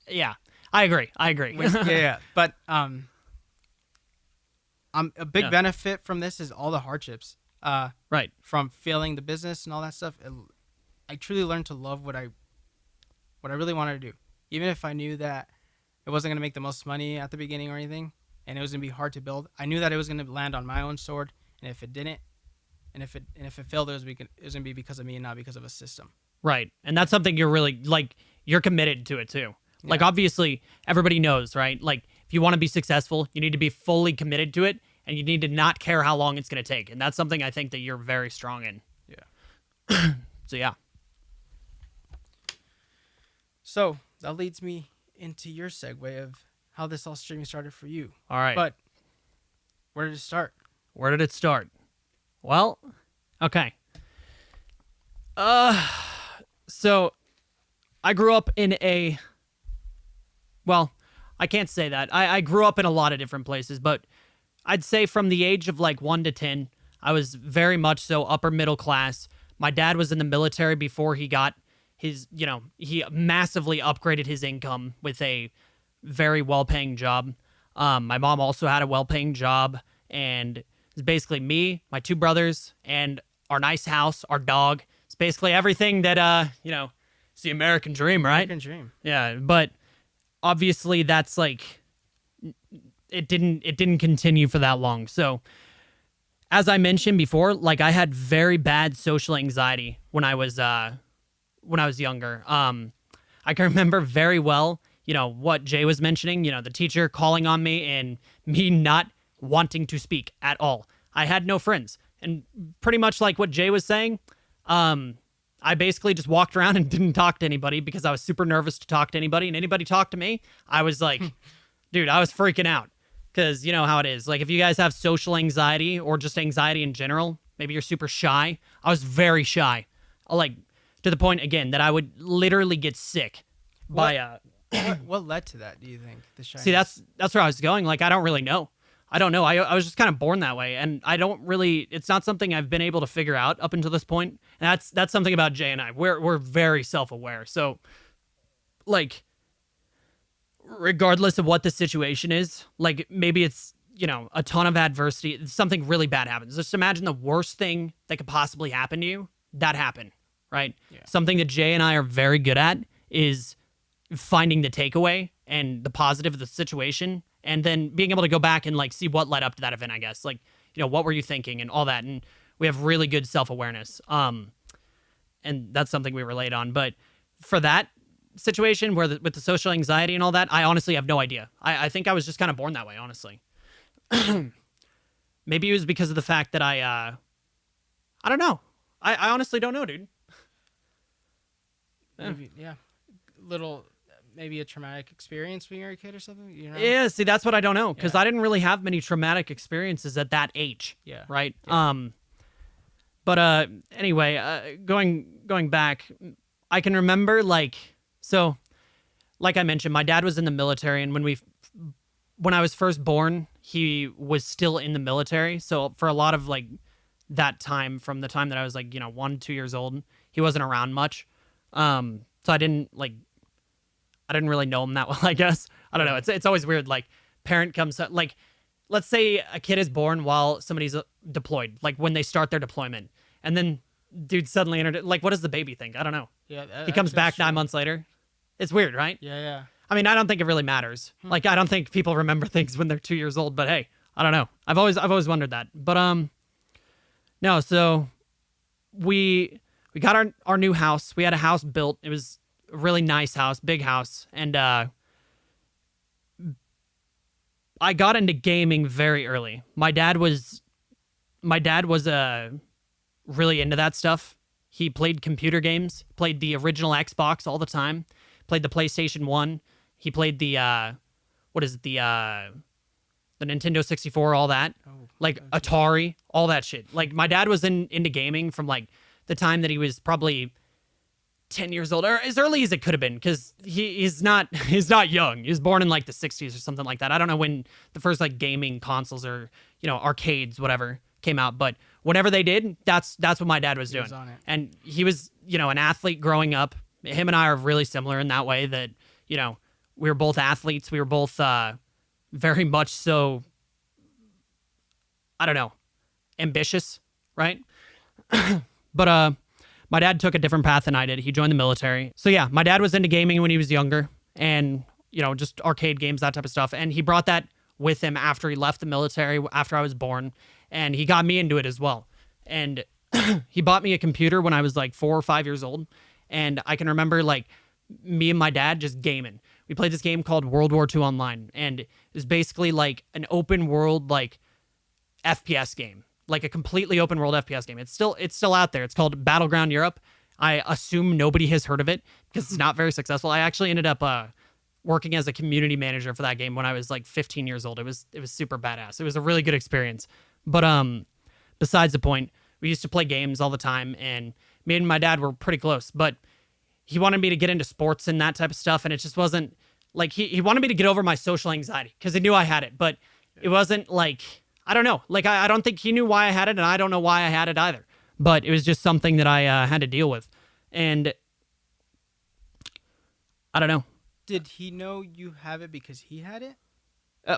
yeah, I agree. Yeah. But a big benefit from this is all the hardships. Right. From failing the business and all that stuff, I truly learned to love what I really wanted to do, even if I knew that it wasn't going to make the most money at the beginning or anything, and it was going to be hard to build. I knew that it was going to land on my own sword, and if it didn't, and if it failed, it was going to be because of me and not because of a system. Right, and that's something you're really you're committed to it too. Yeah. Like obviously everybody knows, right? Like if you want to be successful, you need to be fully committed to it, and you need to not care how long it's going to take. And that's something I think that you're very strong in. Yeah. So yeah. So that leads me into your segue of how this all streaming started for you. All right. But where did it start? Where did it start? Well, okay. So I grew up in I can't say that. I grew up in a lot of different places, but I'd say from the age of like 1 to 10, I was very much so upper middle class. My dad was in the military before he got his, he massively upgraded his income with a very well-paying job. My mom also had a well-paying job, and it's basically me, my 2 brothers, and our nice house, our dog. It's basically everything that, it's the American dream, right? American dream. Yeah, but obviously that's like, it didn't continue for that long. So as I mentioned before, like I had very bad social anxiety when I was younger. I can remember very well, what Jay was mentioning, the teacher calling on me and me not wanting to speak at all. I had no friends. And pretty much like what Jay was saying, I basically just walked around and didn't talk to anybody because I was super nervous to talk to anybody. And anybody talked to me, I was like, dude, I was freaking out. Because you know how it is. Like, if you guys have social anxiety or just anxiety in general, maybe you're super shy. I was very shy. Like, to the point, again, that I would literally get sick by... What led to that, do you think? The shyness? See, that's where I was going. Like, I don't really know. I don't know. I was just kind of born that way. And I don't really... It's not something I've been able to figure out up until this point. And that's something about Jay and I. We're very self-aware. So, like... regardless of what the situation is, like maybe it's, you know, a ton of adversity, something really bad happens. Just imagine the worst thing that could possibly happen to you, that happened, right? Yeah. Something that Jay and I are very good at is finding the takeaway and the positive of the situation, and then being able to go back and like see what led up to that event, I guess. Like, you know, what were you thinking and all that. And we have really good self-awareness. And that's something we relate on. But for that situation where with the social anxiety and all that, I honestly have no idea. I think I was just kind of born that way, honestly. Maybe it was because of the fact that I don't know. I honestly don't know, dude. Maybe, yeah. Maybe a traumatic experience when you were a kid or something? You know? Yeah, see, that's what I don't know. Because I didn't really have many traumatic experiences at that age. Yeah. Right? Yeah. But anyway, going back, I can remember, like... So, like I mentioned, my dad was in the military, and when I was first born, he was still in the military. So for a lot of like that time, from the time that I was like, you know, 1-2 years old, he wasn't around much. So I didn't really know him that well, I guess. I don't know. It's always weird. Like, parent comes, like, let's say a kid is born while somebody's deployed, like when they start their deployment, and then dude suddenly entered, like, what does the baby think? I don't know. Yeah, he comes back 9 months later. It's weird, right? Yeah. I mean, I don't think it really matters. Like, I don't think people remember things when they're 2 years old, but hey, I don't know. I've always wondered that. But no, so we got our new house. We had a house built. It was a really nice house, big house, and I got into gaming very early. My dad was really into that stuff. He played computer games, played the original Xbox all the time, played the PlayStation 1. He played the Nintendo 64, all that. Like Atari, all that shit. Like, my dad was into gaming from like the time that he was probably 10 years old, or as early as it could have been, because he's not young. He was born in like the 60s or something like that. I don't know when the first like gaming consoles or, you know, arcades, whatever, came out, but whenever they did, that's what my dad was doing. Was on it. And he was, you know, an athlete growing up. Him and I are really similar in that way that, you know, we were both athletes. We were both very much so, I don't know, ambitious, right? But my dad took a different path than I did. He joined the military. So yeah, my dad was into gaming when he was younger, and, you know, just arcade games, that type of stuff. And he brought that with him after he left the military, after I was born. And he got me into it as well. And he bought me a computer when I was like 4 or 5 years old. And I can remember like me and my dad just gaming. We played this game called World War II Online. And it was basically like an open world, like FPS game, like a completely open world FPS game. It's still out there. It's called Battleground Europe. I assume nobody has heard of it because it's not very successful. I actually ended up working as a community manager for that game when I was like 15 years old. It was super badass. It was a really good experience. But besides the point, we used to play games all the time, and me and my dad were pretty close. But he wanted me to get into sports and that type of stuff, and it just wasn't like he wanted me to get over my social anxiety because he knew I had it. But it wasn't like, I don't know. Like, I don't think he knew why I had it, and I don't know why I had it either. But it was just something that I had to deal with, and I don't know. Did he know you have it because he had it?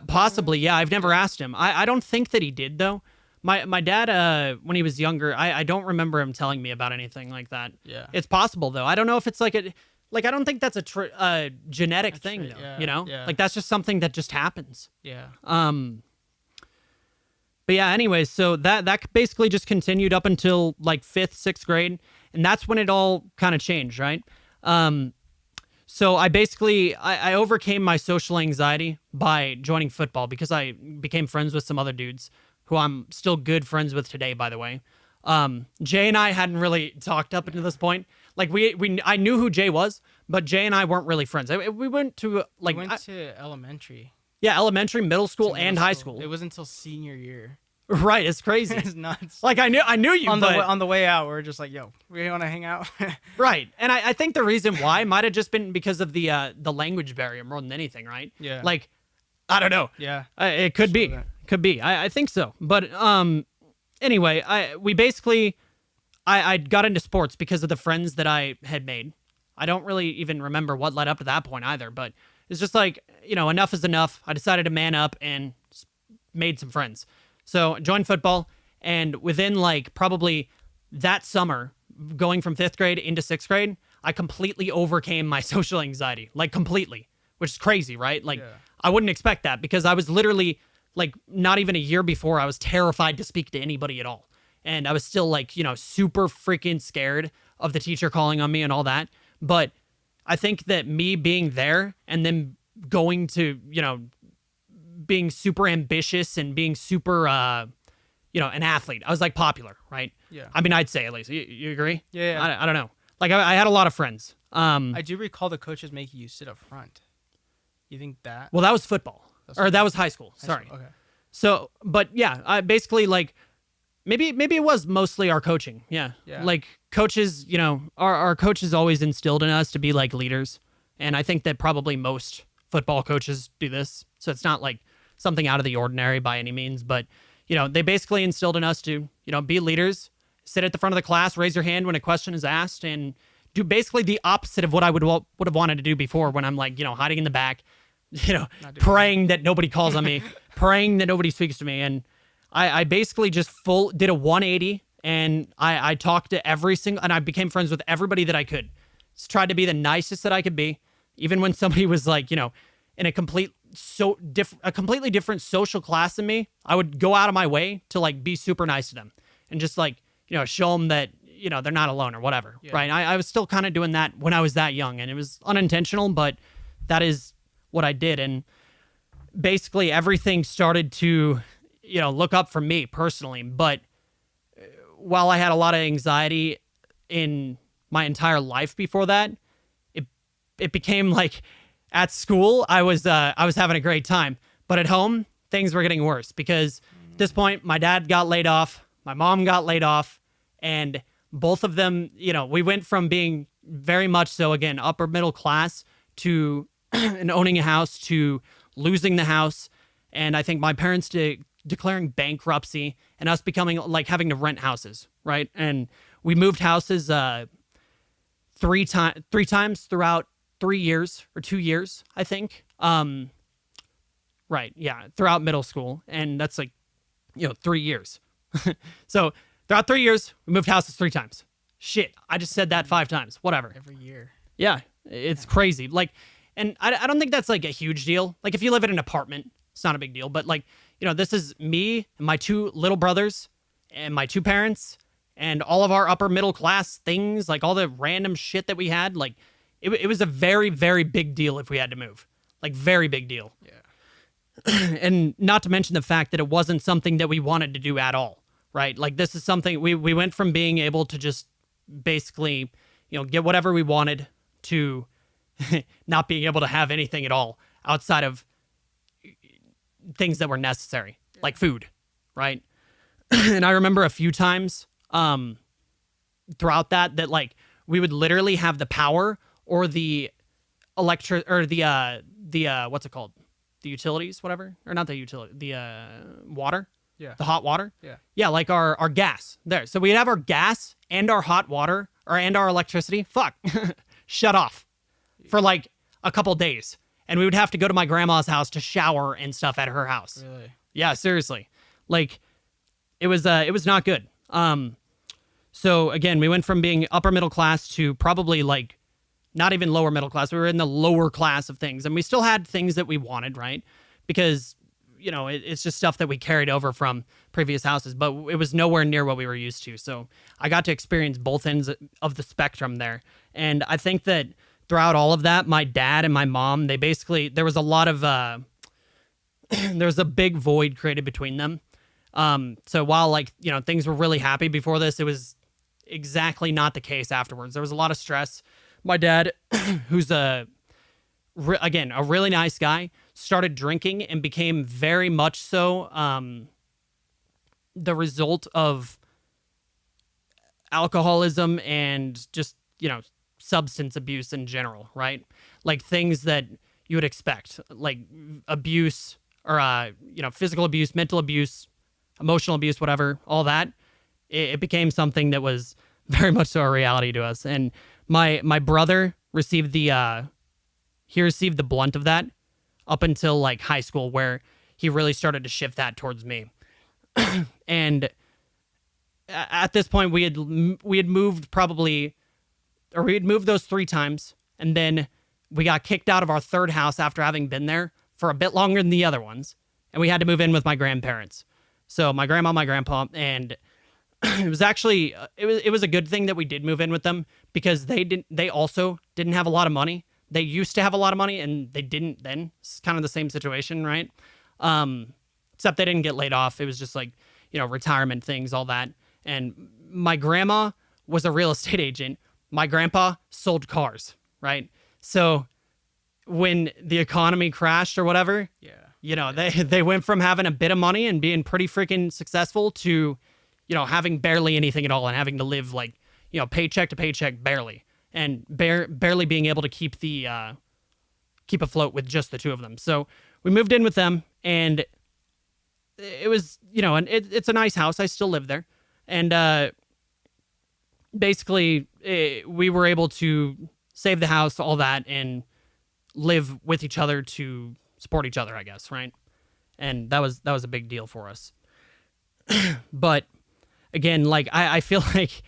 Possibly, yeah. I've never asked him. I don't think that he did, though. My dad, when he was younger, I don't remember him telling me about anything like that. Yeah. It's possible, though. I don't know if it's like I don't think that's a genetic thing, though. Yeah, you know? yeah. Like, that's just something that just happens. Yeah. But yeah, anyways, so that basically just continued up until like 5th, 6th grade. And that's when it all kind of changed, right? So I overcame my social anxiety by joining football because I became friends with some other dudes who I'm still good friends with today, by the way. Jay and I hadn't really talked up until this point. Like I knew who Jay was, but Jay and I weren't really friends. We went to like We went to elementary. yeah, elementary, middle school, to middle and high school. school. It was until senior year. Right, it's crazy. It's nuts. Like I knew you, on but on the way out, we're just like, yo, we want to hang out. right. And I think the reason why might have just been because of the language barrier more than anything, right? Yeah. Like, I don't know. Yeah. It could be. that. Could be. I think so. But anyway, I got into sports because of the friends that I had made. I don't really even remember what led up to that point either, but it's just like, enough is enough. I decided to man up and made some friends. So joined football, and within like probably that summer, going from 5th grade into 6th grade, I completely overcame my social anxiety, like completely, which is crazy, right? Like I wouldn't expect that because I was literally like not even a year before, I was terrified to speak to anybody at all. And I was still like, super freaking scared of the teacher calling on me and all that. But I think that me being there and then going to, being super ambitious and being super, an athlete. I was like popular, right? Yeah. I mean, I'd say at least. You agree? Yeah. I don't know. Like I had a lot of friends. I do recall the coaches making you sit up front. You think that? Well, that was football. That was high school. Sorry. Okay. So, but yeah, I basically like maybe it was mostly our coaching. Yeah. Like coaches, our coaches always instilled in us to be like leaders. And I think that probably most football coaches do this. So it's not like something out of the ordinary by any means, but they basically instilled in us to, be leaders, sit at the front of the class, raise your hand when a question is asked, and do basically the opposite of what I would have wanted to do before when I'm like, hiding in the back, praying that nobody calls on me, praying that nobody speaks to me. And I basically just did a 180, and I talked to and I became friends with everybody that I could. Just tried to be the nicest that I could be, even when somebody was like, in a completely different social class than me. I would go out of my way to like be super nice to them and just like, show them that, they're not alone or whatever. Yeah. Right. I was still kind of doing that when I was that young, and it was unintentional, but that is what I did. And basically everything started to, look up for me personally. But while I had a lot of anxiety in my entire life before that, it became like at school, I was having a great time, but at home things were getting worse because at this point my dad got laid off, my mom got laid off, and both of them, we went from being very much so, again, upper middle class to and owning a house to losing the house. And I think my parents declaring bankruptcy and us becoming like having to rent houses. Right. And we moved houses, three times throughout 3 years or 2 years, I think. Right. Yeah. Throughout middle school. And that's like, 3 years. So throughout 3 years, we moved houses 3 times. Shit. I just said that 5 times. Whatever. Every year. Yeah. It's crazy. Like, and I don't think that's like a huge deal. Like if you live in an apartment, it's not a big deal. But like, this is me and my 2 little brothers and my 2 parents and all of our upper middle class things, like all the random shit that we had. Like it was a very, very big deal if we had to move. Like very big deal. Yeah. And not to mention the fact that it wasn't something that we wanted to do at all. Right. Like this is something we went from being able to just basically, get whatever we wanted to not being able to have anything at all outside of things that were necessary, like food, right? And I remember a few times throughout that like we would literally have the power or the electric or the what's it called? The utilities, whatever, or not the utility, the water. Yeah. The hot water. Yeah. Yeah, like our gas there. So we'd have our gas and our hot water and our electricity. Fuck, shut off for like a couple days. And we would have to go to my grandma's house to shower and stuff at her house. Really? Yeah, seriously. Like it was not good. So again, we went from being upper middle class to probably like not even lower middle class. We were in the lower class of things, and we still had things that we wanted, right? Because it's just stuff that we carried over from previous houses, but it was nowhere near what we were used to. So I got to experience both ends of the spectrum there. And I think that throughout all of that, my dad and my mom, there was a lot of, there was a big void created between them. So while like, things were really happy before this, it was exactly not the case afterwards. There was a lot of stress. My dad, who's again, a really nice guy, started drinking and became very much so the result of alcoholism and just, substance abuse in general, right? Like things that you would expect, like abuse or, physical abuse, mental abuse, emotional abuse, whatever, all that. It became something that was very much so a reality to us. And my brother received the blunt of that up until like high school, where he really started to shift that towards me. And at this point, we had moved those 3 times, and then we got kicked out of our third house after having been there for a bit longer than the other ones, and we had to move in with my grandparents. So my grandma, my grandpa, and it was actually it was a good thing that we did move in with them, because they also didn't have a lot of money. They used to have a lot of money, and they didn't then. It's kind of the same situation, right? Except they didn't get laid off. It was just like, retirement things, all that. And my grandma was a real estate agent. My grandpa sold cars, right? So when the economy crashed or whatever, they went from having a bit of money and being pretty freaking successful to, having barely anything at all and having to live like, paycheck to paycheck barely, and barely being able to keep afloat with just the two of them. So we moved in with them, and it was, and it's a nice house. I still live there. And basically, we were able to save the house, all that, and live with each other to support each other, I guess, right? And that was a big deal for us. But again, like I feel like,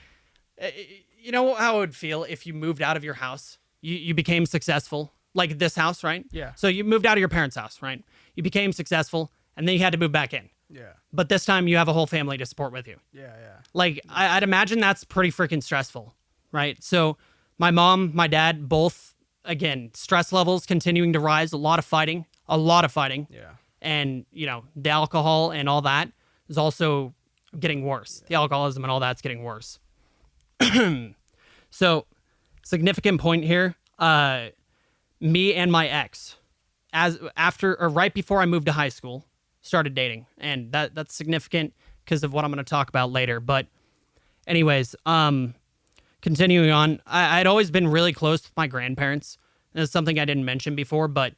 you know how it would feel if you moved out of your house, you became successful, like this house, right? Yeah. So you moved out of your parents' house, right? You became successful, and then you had to move back in. Yeah. But this time you have a whole family to support with you. Yeah. Like, I'd imagine that's pretty freaking stressful, right? So my mom, my dad, both, again, stress levels continuing to rise, a lot of fighting. Yeah. And, the alcohol and all that is also getting worse. Yeah. The alcoholism and all that's getting worse. So, significant point here, me and my ex, right before I moved to high school, started dating, and that's significant because of what I'm going to talk about later. But anyways, continuing on, I'd always been really close with my grandparents. And it's something I didn't mention before, but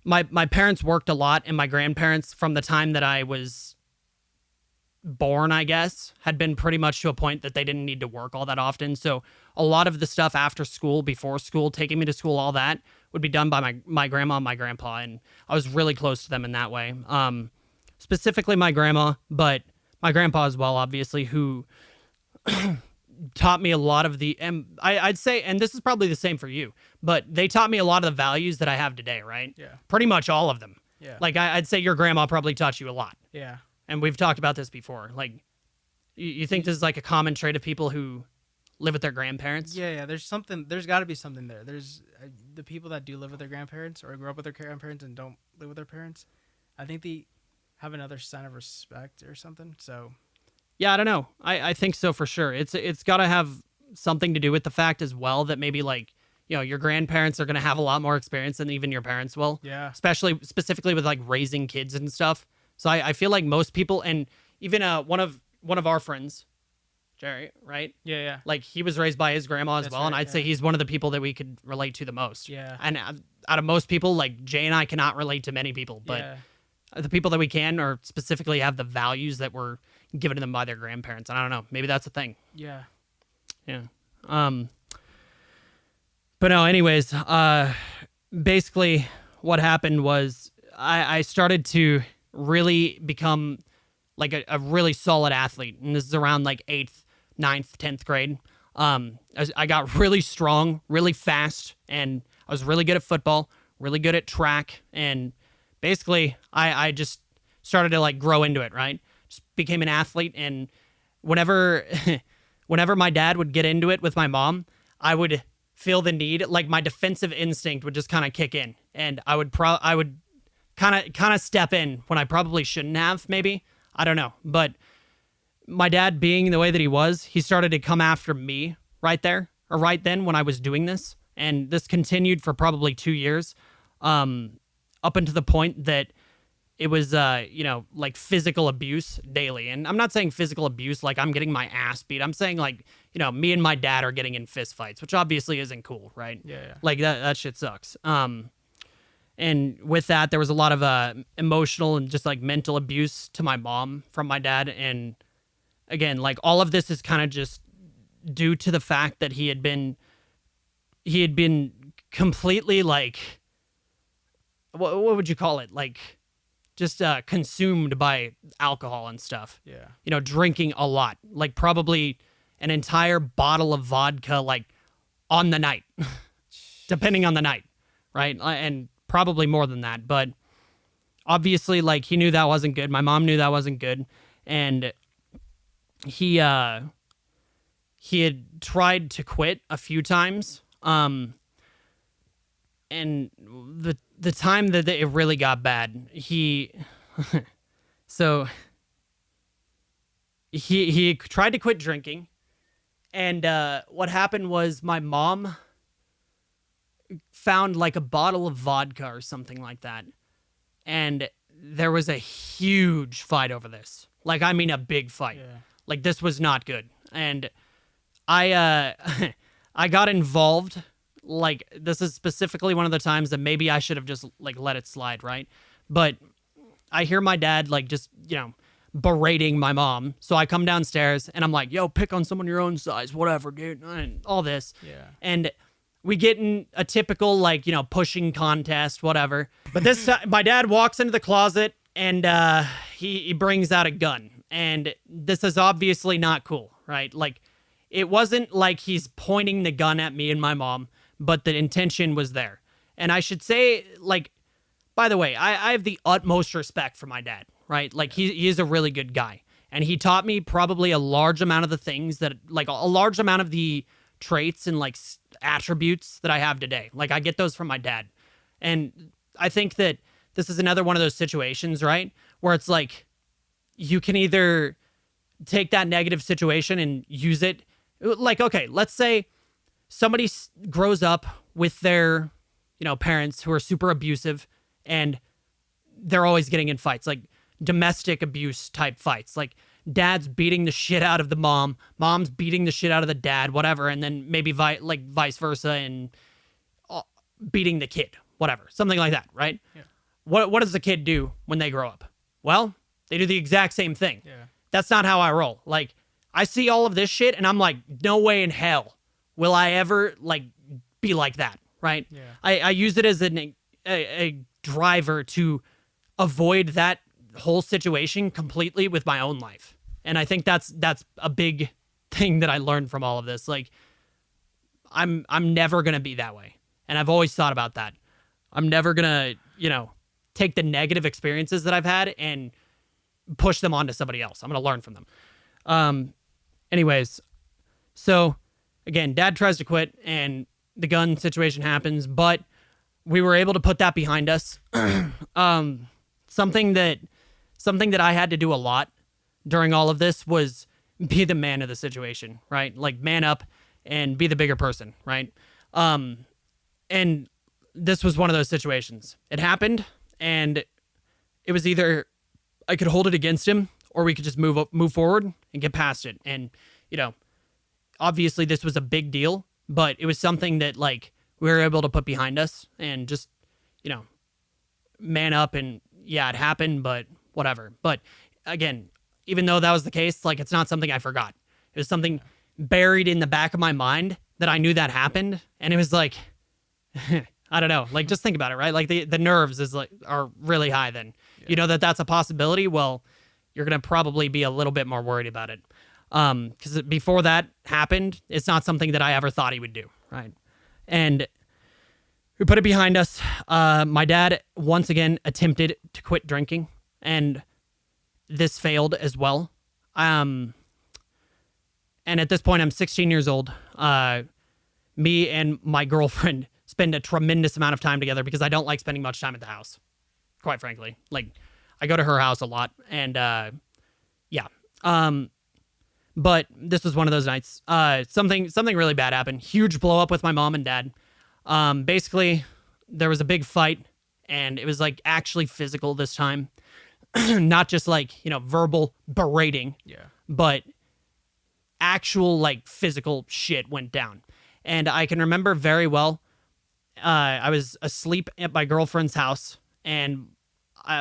my parents worked a lot, and my grandparents, from the time that I was born, I guess, had been pretty much to a point that they didn't need to work all that often. So a lot of the stuff after school, before school, taking me to school, all that would be done by my grandma and my grandpa, and I was really close to them in that way. Specifically my grandma, but my grandpa as well, obviously, who taught me a lot of I'd say, and this is probably the same for you, but they taught me a lot of the values that I have today, right? Yeah. Pretty much all of them. Yeah. Like, I'd say your grandma probably taught you a lot. Yeah. And we've talked about this before. Like, you think this is like a common trait of people who live with their grandparents? Yeah. There's got to be something there. There's the people that do live with their grandparents or grow up with their grandparents and don't live with their parents. I think they have another sign of respect or something. So, yeah, I don't know. I think so for sure. It's got to have something to do with the fact as well that maybe, like, your grandparents are going to have a lot more experience than even your parents will. Yeah. Specifically with like raising kids and stuff. So I feel like most people, and even one of our friends, Jerry, right? Yeah. Like, he was raised by his grandma as That's well, and right, I'd say he's one of the people that we could relate to the most. Yeah. And out of most people, like, Jay and I cannot relate to many people, but the people that we can, or specifically have the values that were given to them by their grandparents. And I don't know, maybe that's a thing. Yeah. But no, anyways, basically what happened was I started to really become like a really solid athlete. And this is around like 8th, 9th, 10th grade. I got really strong, really fast, and I was really good at football, really good at track. And basically I just started to like grow into it, right? Just became an athlete. And whenever my dad would get into it with my mom, I would feel the need, like my defensive instinct would just kind of kick in, and I would kind of step in when I probably shouldn't have, maybe. I don't know. But my dad, being the way that he was, he started to come after me right there or right then when I was doing this. And this continued for probably 2 years, up until the point that it was, like physical abuse daily. And I'm not saying physical abuse like I'm getting my ass beat. I'm saying like, me and my dad are getting in fist fights, which obviously isn't cool, right? Yeah. Like that shit sucks. And with that, there was a lot of emotional and just like mental abuse to my mom from my dad. And again, like all of this is kind of just due to the fact that he had been completely like, what would you call it? Like just consumed by alcohol and stuff. Yeah. Drinking a lot, like probably an entire bottle of vodka, like on the night, depending on the night, right? And probably more than that. But obviously, like he knew that wasn't good. My mom knew that wasn't good, and he had tried to quit a few times. And the time that it really got bad, he tried to quit drinking, and what happened was my mom found like a bottle of vodka or something like that, and there was a huge fight over this. Like, I mean, a big fight. Yeah. Like, this was not good, and I I got involved. Like, this is specifically one of the times that maybe I should have just like let it slide, right? But I hear my dad like just berating my mom, so I come downstairs and I'm like, "Yo, pick on someone your own size, whatever, dude," and all this. Yeah. And we get in a typical like pushing contest, whatever. But this time, my dad walks into the closet and he brings out a gun, and this is obviously not cool, right? Like, it wasn't like he's pointing the gun at me and my mom, but the intention was there. And I should say, like, by the way, I have the utmost respect for my dad, right? Like, he is a really good guy. And he taught me probably a large amount of the things that, like, a large amount of the traits and, like, attributes that I have today. Like, I get those from my dad. And I think that this is another one of those situations, right? Where it's like, you can either take that negative situation and use it. Like, okay, let's say somebody grows up with their, parents who are super abusive, and they're always getting in fights, like domestic abuse type fights. Like, dad's beating the shit out of the mom, mom's beating the shit out of the dad, whatever, and then maybe vice versa, and beating the kid, whatever, something like that, right? Yeah. What does the kid do when they grow up? Well, they do the exact same thing. Yeah. That's not how I roll. Like, I see all of this shit and I'm like, no way in hell will I ever like be like that, right? Yeah. I use it as a driver to avoid that whole situation completely with my own life. And I think that's a big thing that I learned from all of this. Like, I'm never going to be that way. And I've always thought about that. I'm never going to, take the negative experiences that I've had and push them onto somebody else. I'm going to learn from them. Anyways, so again, dad tries to quit and the gun situation happens, but we were able to put that behind us. Something that I had to do a lot during all of this was be the man of the situation, right? Like, man up and be the bigger person, right? And this was one of those situations. It happened, and it was either I could hold it against him or we could just move forward and get past it. And, obviously this was a big deal, but it was something that like we were able to put behind us and just, man up. And yeah, it happened, but whatever. But again, even though that was the case, like, it's not something I forgot. It was something buried in the back of my mind that I knew that happened. And it was like, I don't know, like, just think about it, right? Like, the nerves are really high then. Yeah. You know that's a possibility. Well, you're going to probably be a little bit more worried about it. Because before that happened, it's not something that I ever thought he would do, right? And we put it behind us. My dad, once again, attempted to quit drinking, and this failed as well. And at this point, I'm 16 years old. Me and my girlfriend spend a tremendous amount of time together because I don't like spending much time at the house, quite frankly. Like, I go to her house a lot, and Yeah. But this was one of those nights. Something really bad happened. Huge blow up with my mom and dad. Basically, there was a big fight, and it was like actually physical this time, not just like verbal berating, Yeah. but actual like physical shit went down. And I can remember very well. I was asleep at my girlfriend's house, and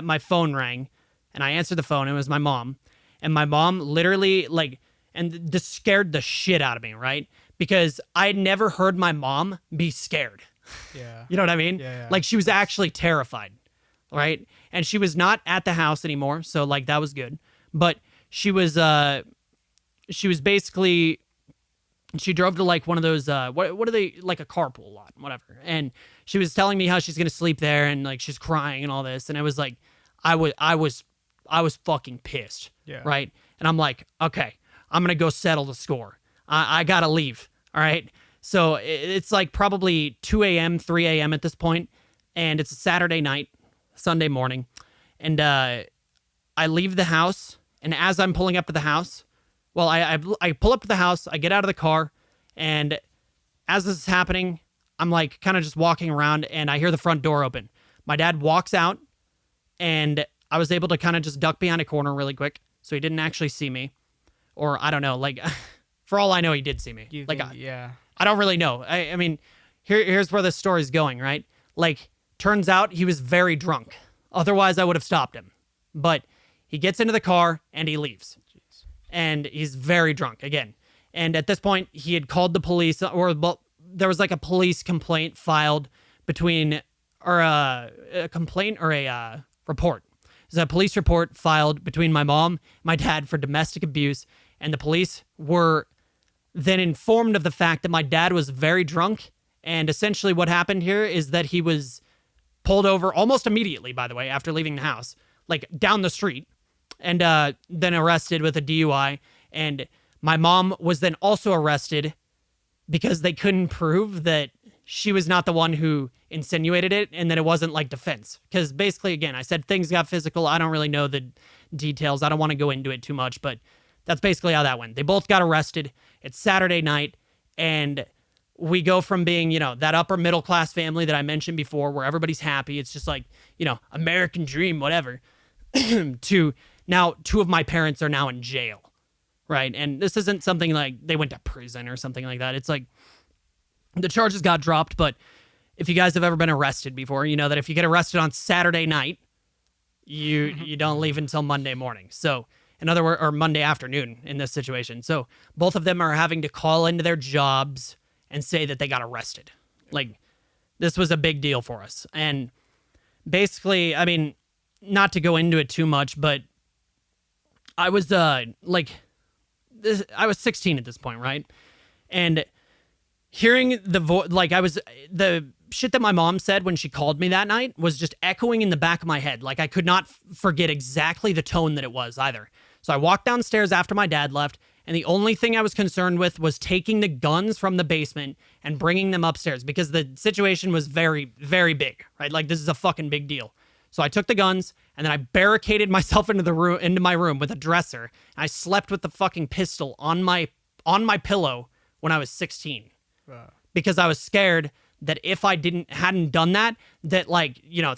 my phone rang, and I answered the phone. It was my mom, and my mom literally and this scared the shit out of me, right? Because I'd never heard my mom be scared. Yeah. You know what I mean? Yeah. Like she was actually terrified, right? And she was not at the house anymore, so like that was good. But she was basically, she drove to like one of those what are they, like a carpool lot, whatever. And she was telling me how she's gonna sleep there, and like she's crying and all this. And I was like, I was fucking pissed, Yeah. right? And I'm like, okay, I'm gonna go settle the score. I gotta leave. All right. So it's like probably 2 a.m., 3 a.m. at this point, and it's a Saturday night, Sunday morning, and I leave the house. And as I'm pulling up to the house, well, I pull up to the house, I get out of the car, and as this is happening, I'm like kind of just walking around, and I hear the front door open. My dad walks out, and I was able to kind of just duck behind a corner really quick, so he didn't actually see me. Or I don't know, like, for all I know, he did see me. Yeah. I don't really know. I mean, here's where this story's going, right? Like, turns out he was very drunk. Otherwise, I would have stopped him. But he gets into the car and he leaves. Jeez. And he's very drunk again. And at this point, he had called the police, or well, there was like a police complaint filed or a complaint or a report. There's a police report filed between my mom, my dad for domestic abuse, and the police were then informed of the fact that my dad was very drunk. And essentially what happened here is that he was pulled over almost immediately, by the way, after leaving the house, like down the street, and then arrested with a DUI. And my mom was then also arrested because they couldn't prove that she was not the one who insinuated it, and that it wasn't like defense. Because basically, again, I said things got physical. I don't really know the details. I don't want to go into it too much, but that's basically how that went. They both got arrested. It's Saturday night, and we go from being, that upper middle class family that I mentioned before, where everybody's happy. It's just like, American dream, whatever, to now 2 of my parents are now in jail, right? And this isn't something like they went to prison or something like that. It's like the charges got dropped, but if you guys have ever been arrested before, you know that if you get arrested on Saturday night, you don't leave until Monday morning. So, in other words, or Monday afternoon in this situation. So, both of them are having to call into their jobs and say that they got arrested. Like, this was a big deal for us. And basically, I mean, not to go into it too much, but I was I was 16 at this point, right? And hearing the shit that my mom said when she called me that night was just echoing in the back of my head. Like, I could not forget exactly the tone that it was either. So I walked downstairs after my dad left, and the only thing I was concerned with was taking the guns from the basement and bringing them upstairs, because the situation was very, very big, right? Like, this is a fucking big deal. So I took the guns, and then I barricaded myself into my room with a dresser. And I slept with the fucking pistol on my pillow when I was 16. Wow. Because I was scared that if I hadn't done that,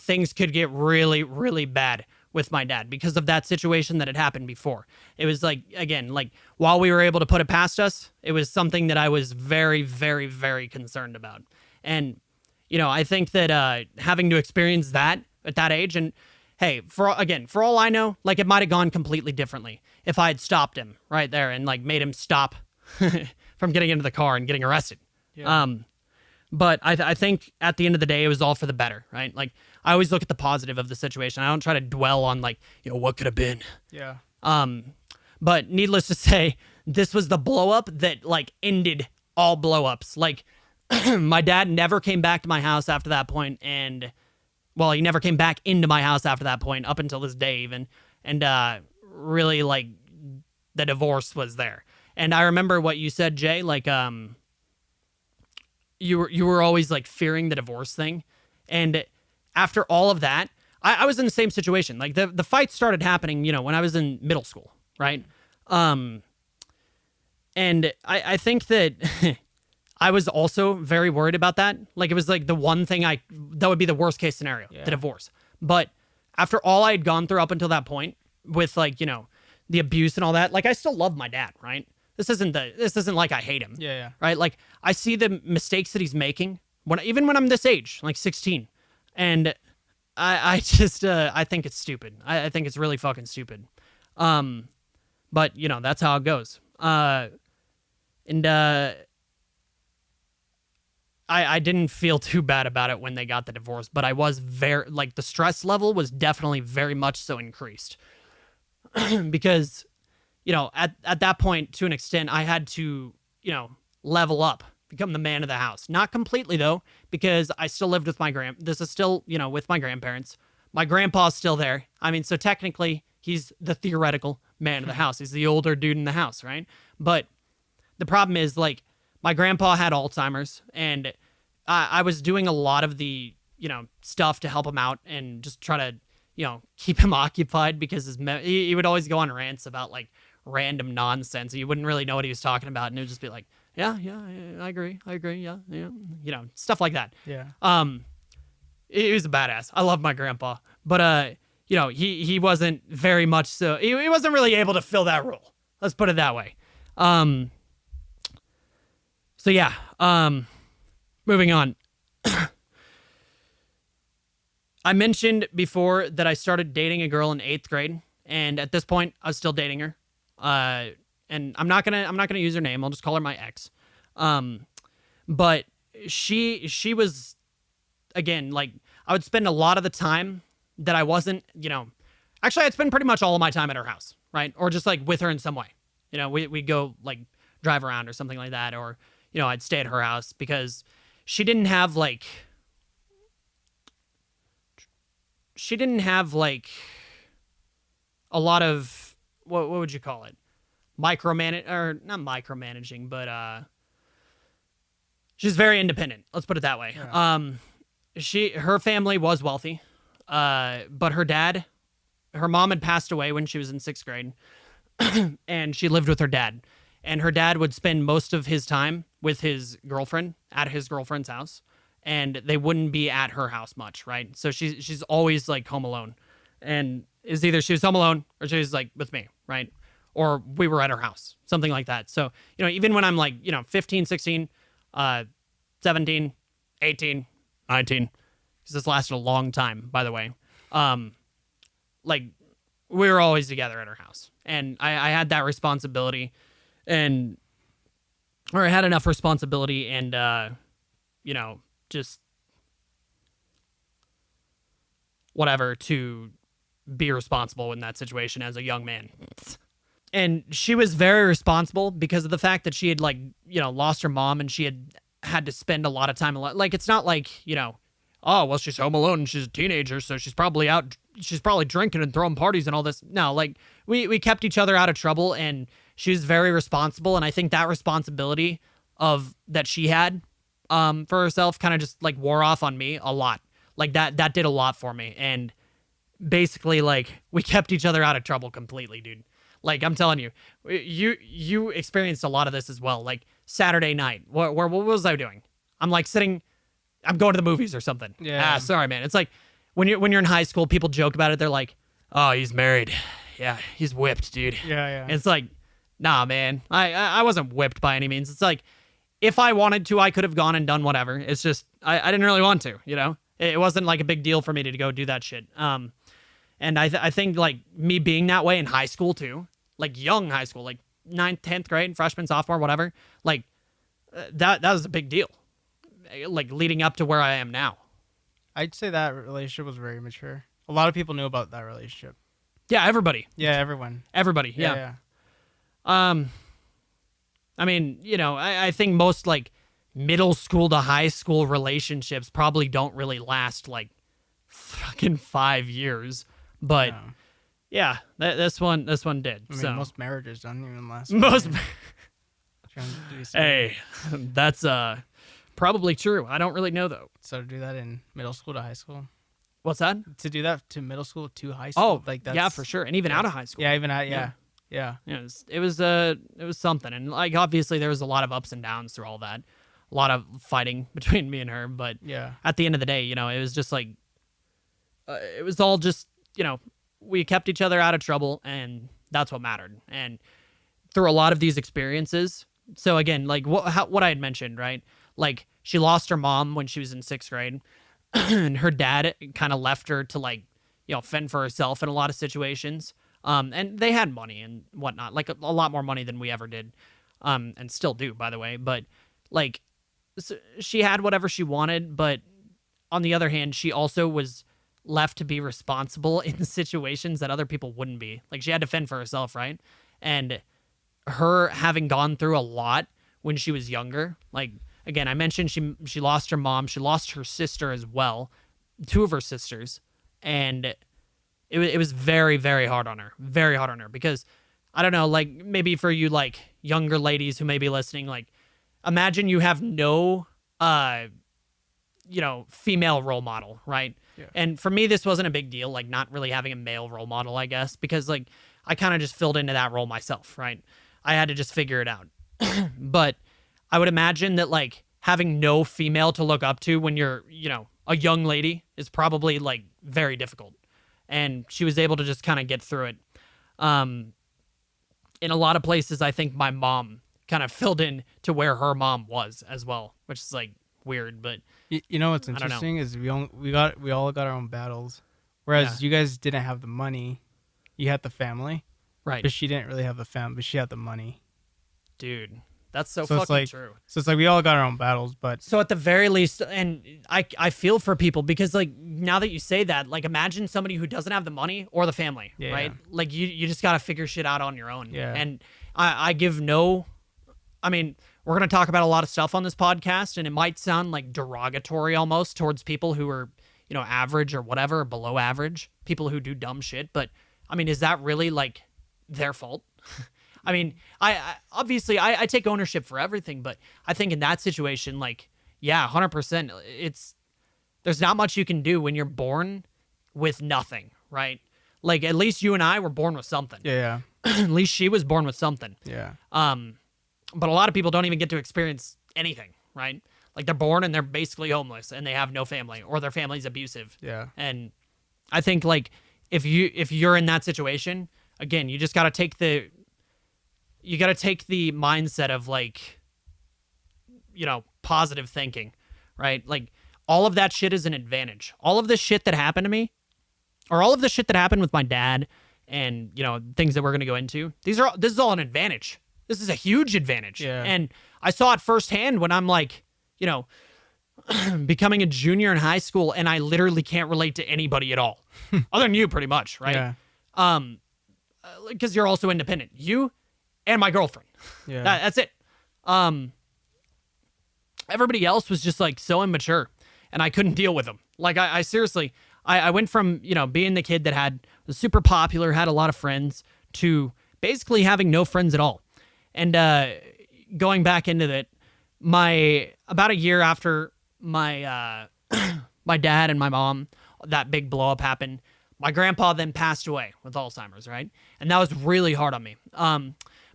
things could get really, really bad with my dad because of that situation that had happened before. It was while we were able to put it past us, it was something that I was very, very, very concerned about. And, I think that having to experience that at that age, and hey, for all I know, it might have gone completely differently if I had stopped him right there and made him stop from getting into the car and getting arrested. Yeah. But I think at the end of the day, it was all for the better, right? Like, I always look at the positive of the situation. I don't try to dwell on what could have been. Yeah. But needless to say, this was the blow up that ended all blow ups. My dad never came back to my house after that point, and he never came back into my house after that point up until this day even. And really the divorce was there. And I remember what you said, Jay, you were always fearing the divorce thing. And after all of that, I was in the same situation. The fights started happening, when I was in middle school. right? And I think that I was also very worried about that. Like, it was like the one thing that would be the worst case scenario, the divorce. But after all I had gone through up until that point with, like, you know, the abuse and all that, like, I still love my dad, right? This isn't like I hate him. Yeah. Right? Like, I see the mistakes that he's making even when I'm this age, like 16. And I just I think it's stupid. I think it's really fucking stupid. But you know, that's how it goes. I didn't feel too bad about it when they got the divorce, but I was very, like, the stress level was definitely very much so increased. Because, you know, at that point, to an extent, I had to, you know, level up, become the man of the house. Not completely, though, because I still lived with this is still, you know, with my grandparents. My grandpa's still there. I mean, so technically, he's the theoretical man of the house. He's the older dude in the house, right? But the problem is, like, my grandpa had Alzheimer's, and I was doing a lot of the, you know, stuff to help him out and just try to, you know, keep him occupied, because he would always go on rants about, like, random nonsense. You wouldn't really know what he was talking about, and it would just be like, yeah, I agree, yeah, you know, stuff like that. Yeah. He was a badass. I love my grandpa, but you know, he wasn't very much so. He wasn't really able to fill that role. Let's put it that way. So yeah. Moving on. I mentioned before that I started dating a girl in 8th grade, and at this point, I was still dating her. And I'm not gonna use her name. I'll just call her my ex. But she was, again, like, I would spend a lot of the time that I wasn't, you know, actually I'd spend pretty much all of my time at her house, right? Or just, like, with her in some way. You know, we'd go, like, drive around or something like that, or, you know, I'd stay at her house, because she didn't have like a lot of, what would you call it? Not micromanaging, but she's very independent. Let's put it that way. Yeah. Her family was wealthy, but her mom had passed away when she was in 6th grade, and she lived with her dad. And her dad would spend most of his time with his girlfriend at his girlfriend's house, and they wouldn't be at her house much, right? So she's always, like, home alone, and is either she was home alone or she was, like, with me, right? Or we were at her house, something like that. So, you know, even when I'm, like, you know, 15, 16, 17, 18, 19, because this lasted a long time, by the way. Like, we were always together at her house, and I had that responsibility. Or I had enough responsibility and, you know, just whatever to be responsible in that situation as a young man. And she was very responsible because of the fact that she had, like, you know, lost her mom, and she had to spend a lot of time alone. Like, it's not like, you know, oh, well, she's home alone and she's a teenager, so she's probably drinking and throwing parties and all this. No, like, we kept each other out of trouble, and she was very responsible, and I think that responsibility that she had for herself kind of just, like, wore off on me a lot. Like, that did a lot for me, and basically, like, we kept each other out of trouble completely, dude. Like, I'm telling you, you experienced a lot of this as well. Like, Saturday night, what was I doing? I'm, like, I'm going to the movies or something. Yeah. Sorry, man. It's like when you're in high school, people joke about it. They're like, oh, he's married. Yeah, he's whipped, dude. Yeah. And it's like, nah, man. I wasn't whipped by any means. It's like, if I wanted to, I could have gone and done whatever. It's just, I didn't really want to, you know? It wasn't, like, a big deal for me to go do that shit. And I think, like, me being that way in high school, too, like, young high school, like, 9th, 10th grade, freshman, sophomore, whatever, like, that was a big deal, like, leading up to where I am now. I'd say that relationship was very mature. A lot of people knew about that relationship. Yeah, everybody. Yeah, everyone. Everybody, yeah. I mean, you know, I think most, like, middle school to high school relationships probably don't really last, like, fucking 5 years. But, No. yeah, this one did. I mean, so most marriages don't even last. most. Trying to do Hey, that's probably true. I don't really know, though. So to do that in middle school to high school. What's that? To do that to middle school to high school. Oh, like that's, yeah, for sure. And even out of high school. Yeah, even at yeah. Yeah. It was something, and like obviously there was a lot of ups and downs through all that, a lot of fighting between me and her, but Yeah. at the end of the day, you know, it was just like it was all just, you know, we kept each other out of trouble, and that's what mattered. And through a lot of these experiences, so again, like what I had mentioned, right? Like she lost her mom when she was in 6th grade, and her dad kind of left her to like, you know, fend for herself in a lot of situations. And they had money and whatnot, like a lot more money than we ever did, and still do, by the way. But like, so she had whatever she wanted, but on the other hand, she also was left to be responsible in situations that other people wouldn't be. Like she had to fend for herself, right? And her having gone through a lot when she was younger, like again, I mentioned she lost her mom, she lost her sister as well, 2 of her sisters, and it was very, very hard on her. Very hard on her because I don't know, like maybe for you like younger ladies who may be listening, like imagine you have no you know, female role model, right? Yeah. And for me this wasn't a big deal, like not really having a male role model, I guess, because like I kind of just filled into that role myself, right? I had to just figure it out. But I would imagine that like having no female to look up to when you're, you know, a young lady is probably like very difficult. And she was able to just kind of get through it. In a lot of places, I think my mom kind of filled in to where her mom was as well, which is like weird. But You know what's I don't know. interesting is we all got our own battles, whereas you guys didn't have the money. You had the family, right, but she didn't really have the family, but she had the money. dude, that's so So it's fucking like- true. So it's like we all got our own battles, but So at the very least, and I feel for people because like now that you say that, like imagine somebody who doesn't have the money or the family, Yeah. right? Like you just gotta figure shit out on your own. Yeah. And I give no, I mean, we're gonna talk about a lot of stuff on this podcast, and it might sound like derogatory almost towards people who are, you know, average or whatever, or below average, people who do dumb shit. But I mean, is that really like their fault? I mean, I obviously I take ownership for everything, but I think in that situation, like, yeah, 100%, there's not much you can do when you're born with nothing, right? Like, at least you and I were born with something. yeah, At least she was born with something. yeah, But a lot of people don't even get to experience anything, right? Like, they're born and they're basically homeless and they have no family or their family's abusive. yeah, And I think, like, if you're in that situation, again, you just got to take the mindset of like, you know, positive thinking, right? Like all of that shit is an advantage. All of this shit that happened to me, or all of the shit that happened with my dad and, you know, things that we're going to go into, this is all an advantage. This is a huge advantage. Yeah. And I saw it firsthand when I'm like, you know, becoming a junior in high school and I literally can't relate to anybody at all other than you pretty much, right? yeah, Because you're also independent. You and my girlfriend. yeah. That's it. Everybody else was just like so immature, and I couldn't deal with them. Like I seriously, I went from, you know, being the kid that was super popular, had a lot of friends, to basically having no friends at all. And going back into that, about a year after my my dad and my mom, that big blow up happened, my grandpa then passed away with Alzheimer's, right? And that was really hard on me.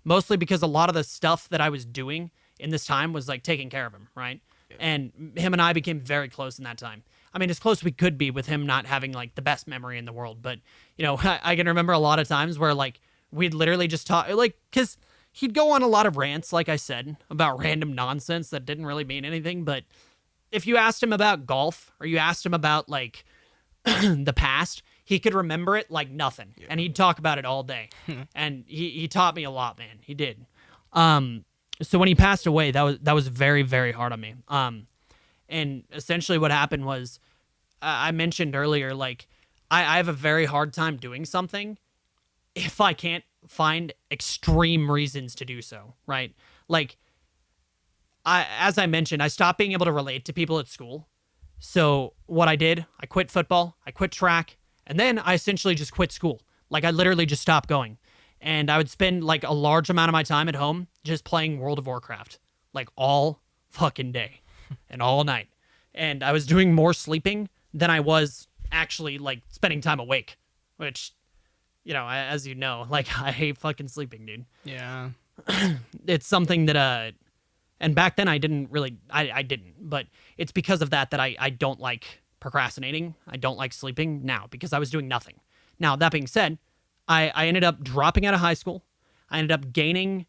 Mostly because a lot of the stuff that I was doing in this time was like taking care of him, right? Yeah. And him and I became very close in that time. I mean, as close as we could be with him not having like the best memory in the world. But, you know, I can remember a lot of times where like we'd literally just talk, like, because he'd go on a lot of rants, like I said, about random nonsense that didn't really mean anything. But if you asked him about golf or you asked him about like the past, he could remember it like nothing. Yeah. And he'd talk about it all day. And he taught me a lot, man. He did. So when he passed away, that was very, very hard on me. And essentially what happened was, I mentioned earlier, like, I have a very hard time doing something if I can't find extreme reasons to do so, right? Like, as I mentioned, I stopped being able to relate to people at school. So what I did, I quit football, I quit track, and then I essentially just quit school. Like, I literally just stopped going. And I would spend, like, a large amount of my time at home just playing World of Warcraft. Like, all fucking day and all night. And I was doing more sleeping than I was actually, like, spending time awake. Which, as you know, like I hate fucking sleeping, dude. Yeah. It's something that and back then I didn't really I didn't, but it's because of that I don't like procrastinating. I don't like sleeping now because I was doing nothing. Now, that being said, I ended up dropping out of high school. I ended up gaining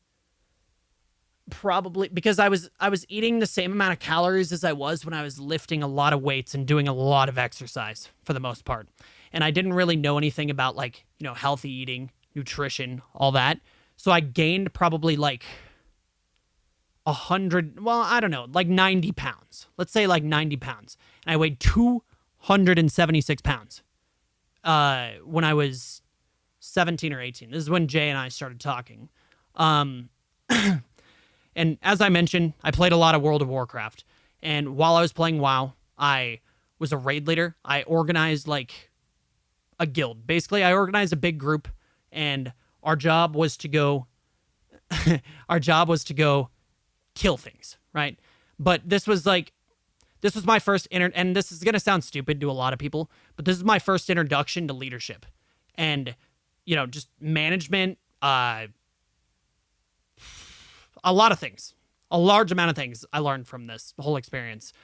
probably because I was eating the same amount of calories as I was when I was lifting a lot of weights and doing a lot of exercise for the most part. And I didn't really know anything about like, healthy eating, nutrition, all that. So I gained probably like 100, well, I don't know, like 90 pounds. Let's say like 90 pounds. And I weighed 276 pounds when I was 17 or 18. This is when Jay and I started talking. And as I mentioned, I played a lot of World of Warcraft. And while I was playing WoW, I was a raid leader. I organized like a guild. Basically, I organized a big group, and our job was to go kill things, right? But this was my first and this is going to sound stupid to a lot of people, but this is my first introduction to leadership and just management, a lot of things, a large amount of things I learned from this whole experience.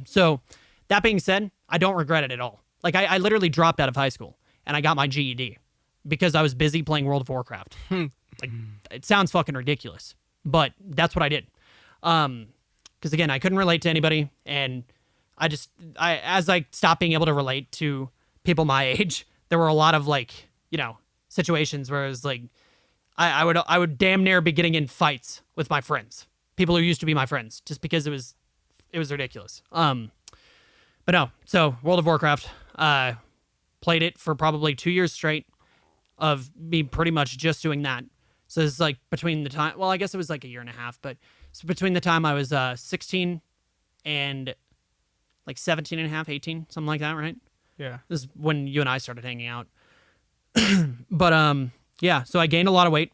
So that being said, I don't regret it at all. Like I literally dropped out of high school and I got my GED because I was busy playing World of Warcraft. Like it sounds fucking ridiculous, but that's what I did. Because again, I couldn't relate to anybody, and as I stopped being able to relate to people my age, there were a lot of like situations where it was like I would damn near be getting in fights with my friends, people who used to be my friends, just because it was ridiculous. But no, so World of Warcraft, played it for probably 2 years straight of me pretty much just doing that. So it's like between the time, well, I guess it was like a year and a half, but it's between the time I was 16 and like 17 and a half, 18, something like that, right? Yeah. This is when you and I started hanging out. But yeah, so I gained a lot of weight.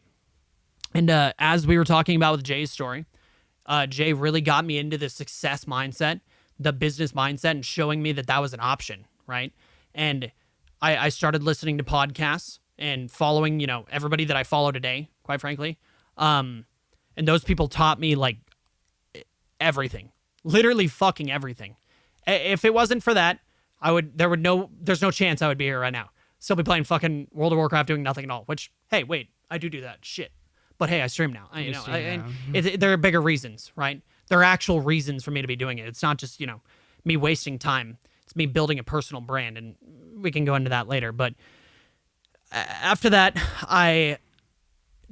And as we were talking about with Jay's story, Jay really got me into the success mindset, the business mindset, and showing me that was an option, right? And I started listening to podcasts and following, everybody that I follow today, quite frankly. And those people taught me like everything, literally fucking everything. If it wasn't for that, there's no chance I would be here right now. Still be playing fucking World of Warcraft doing nothing at all, which, hey, wait, I do that shit. But hey, I stream now. There are bigger reasons, right? There are actual reasons for me to be doing it. It's not just, me wasting time. It's me building a personal brand, and we can go into that later. But after that, I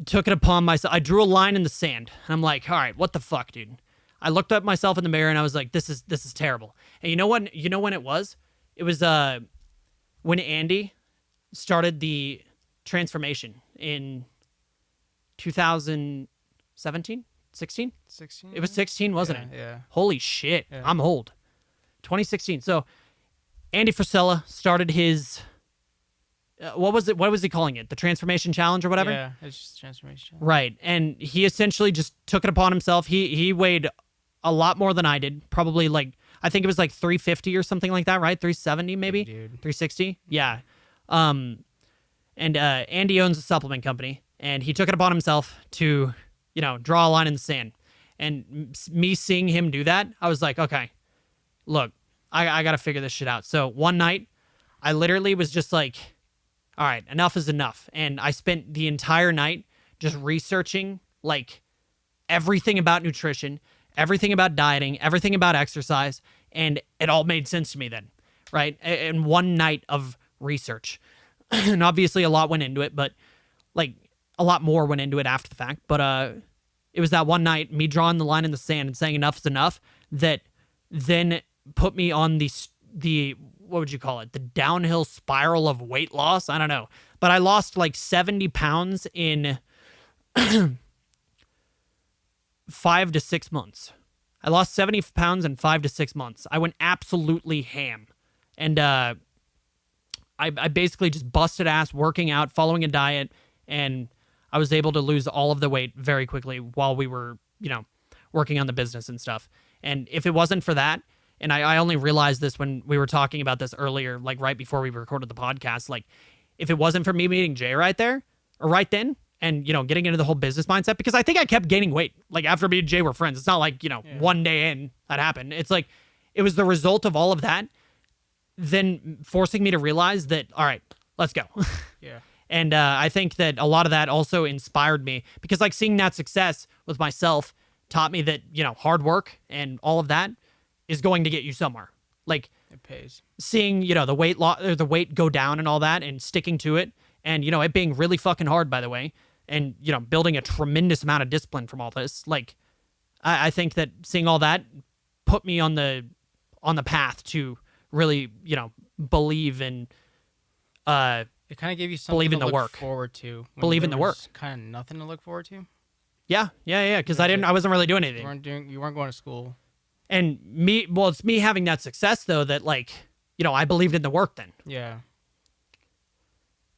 took it upon myself. I drew a line in the sand. And I'm like, all right, what the fuck, dude? I looked at myself in the mirror and I was like, this is terrible. And you know when it was? It was when Andy started the transformation in 2017, 16? 16. It was 16, wasn't it? Yeah. Holy shit. Yeah. I'm old. 2016. So Andy Frisella started his what was he calling it? The Transformation Challenge or whatever? Yeah, it's just Transformation. Right. And he essentially just took it upon himself. He weighed a lot more than I did. Probably like, I think it was like 350 or something like that, right? 370 maybe? Dude. 360? Yeah. And Andy owns a supplement company, and he took it upon himself to, draw a line in the sand. And me seeing him do that, I was like, okay, look, I got to figure this shit out. So one night, I literally was just like, all right, enough is enough. And I spent the entire night just researching like everything about nutrition, everything about dieting, everything about exercise. And it all made sense to me then, right? In one night of research. And obviously a lot went into it, but like a lot more went into it after the fact. But it was that one night, me drawing the line in the sand and saying enough is enough, that then put me on the what would you call it? The downhill spiral of weight loss? I don't know. But I lost like 70 pounds in 5 to 6 months. I lost 70 pounds in 5 to 6 months. I went absolutely ham. And I basically just busted ass working out, following a diet, and I was able to lose all of the weight very quickly while we were, working on the business and stuff. And if it wasn't for that, and I only realized this when we were talking about this earlier, like right before we recorded the podcast, like if it wasn't for me meeting Jay right there or right then and, getting into the whole business mindset, because I think I kept gaining weight. Like after me and Jay were friends, it's not like, one day in that happened. It's like, it was the result of all of that then forcing me to realize that, all right, let's go. Yeah. And I think that a lot of that also inspired me because like seeing that success with myself taught me that, hard work and all of that is going to get you somewhere. Like it pays. Seeing, the weight go down and all that and sticking to it and, it being really fucking hard, by the way, and, building a tremendous amount of discipline from all this. Like, I think that seeing all that put me on the path to really, believe in, it kind of gave you something believe in to the look work. forward to. Believe in the work. Kind of nothing to look forward to. Yeah. Because I wasn't really doing anything. You weren't going to school. And it's me having that success though that like, I believed in the work then. Yeah.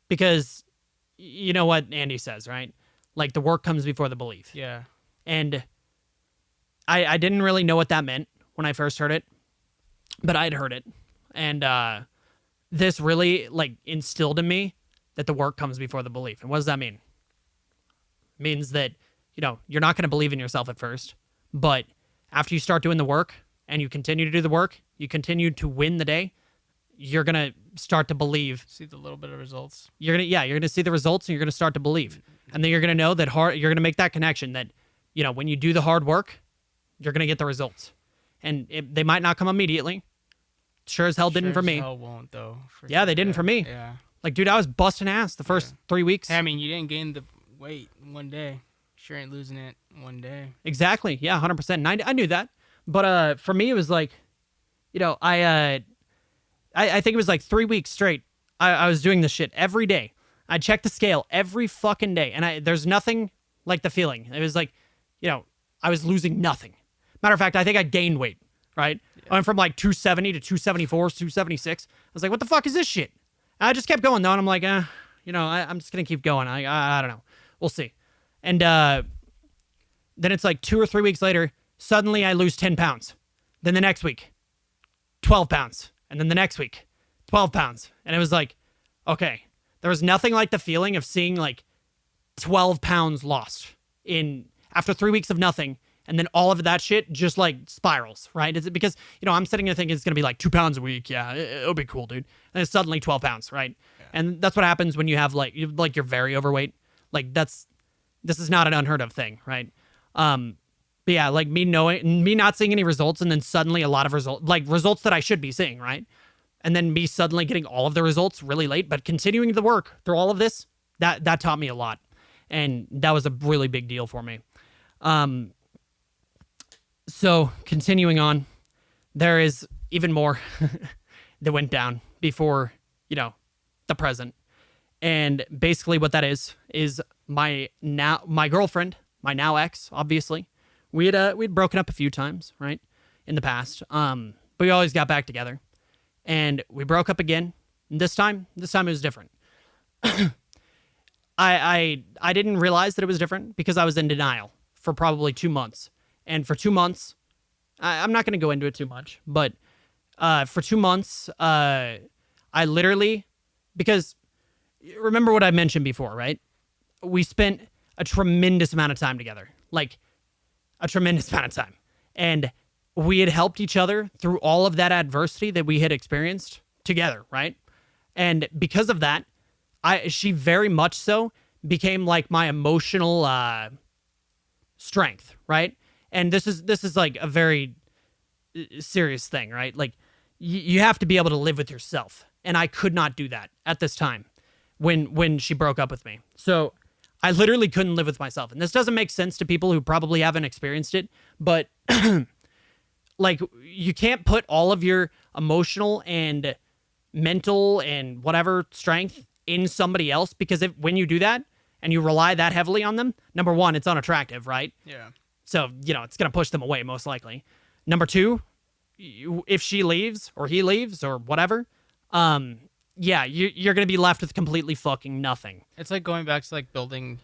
Because you know what Andy says, right? Like the work comes before the belief. Yeah. And I didn't really know what that meant when I first heard it, but I'd heard it. And this really like instilled in me that the work comes before the belief. And what does that mean? It means that, you're not going to believe in yourself at first, but after you start doing the work and you continue to do the work, you continue to win the day, you're going to start to believe. See the little bit of results. You're going to see the results and you're going to start to believe. And then you're going to know that you're going to make that connection that, when you do the hard work, you're going to get the results. And they might not come immediately. Sure as hell didn't for me. Hell won't though. Yeah, they didn't for me. Yeah. Like, dude, I was busting ass the first 3 weeks. Hey, I mean, you didn't gain the weight in one day. Sure ain't losing it in one day. Exactly. Yeah, 100%. And I knew that. But for me, it was like, I think it was like 3 weeks straight. I was doing this shit every day. I checked the scale every fucking day. And there's nothing like the feeling. It was like, I was losing nothing. Matter of fact, I think I gained weight, right? Yeah. I went from like 270 to 274, 276. I was like, what the fuck is this shit? And I just kept going though. And I'm like, I'm just going to keep going. I don't know. We'll see. And then it's like 2 or 3 weeks later, suddenly I lose 10 pounds. Then the next week, 12 pounds. And then the next week, 12 pounds. And it was like, okay, there was nothing like the feeling of seeing like 12 pounds lost after 3 weeks of nothing. And then all of that shit just like spirals, right? Is it because, I'm sitting there thinking it's going to be like 2 pounds a week. Yeah, it'll be cool, dude. And it's suddenly 12 pounds, right? Yeah. And that's what happens when you have you're very overweight. Like this is not an unheard of thing, right? But yeah, like me not seeing any results and then suddenly a lot of results that I should be seeing, right? And then me suddenly getting all of the results really late, but continuing the work through all of this, that taught me a lot. And that was a really big deal for me. So continuing on, there is even more that went down before, the present. And basically what that is my girlfriend, my now ex, obviously. We'd broken up a few times, right? In the past. But we always got back together. And we broke up again. And this time it was different. I didn't realize that it was different because I was in denial for probably 2 months. And for 2 months, I'm not going to go into it too much, but for 2 months, I literally, because remember what I mentioned before, right? We spent a tremendous amount of time together, like a tremendous amount of time. And we had helped each other through all of that adversity that we had experienced together, right? And because of that, she very much so became like my emotional strength, right? And this is like a very serious thing, right? Like you have to be able to live with yourself. And I could not do that at this time when she broke up with me. So I literally couldn't live with myself. And this doesn't make sense to people who probably haven't experienced it, but like you can't put all of your emotional and mental and whatever strength in somebody else, because when you do that and you rely that heavily on them, number one, it's unattractive, right? Yeah. So, it's going to push them away, most likely. Number two, if she leaves or he leaves or whatever, you're going to be left with completely fucking nothing. It's like going back to like building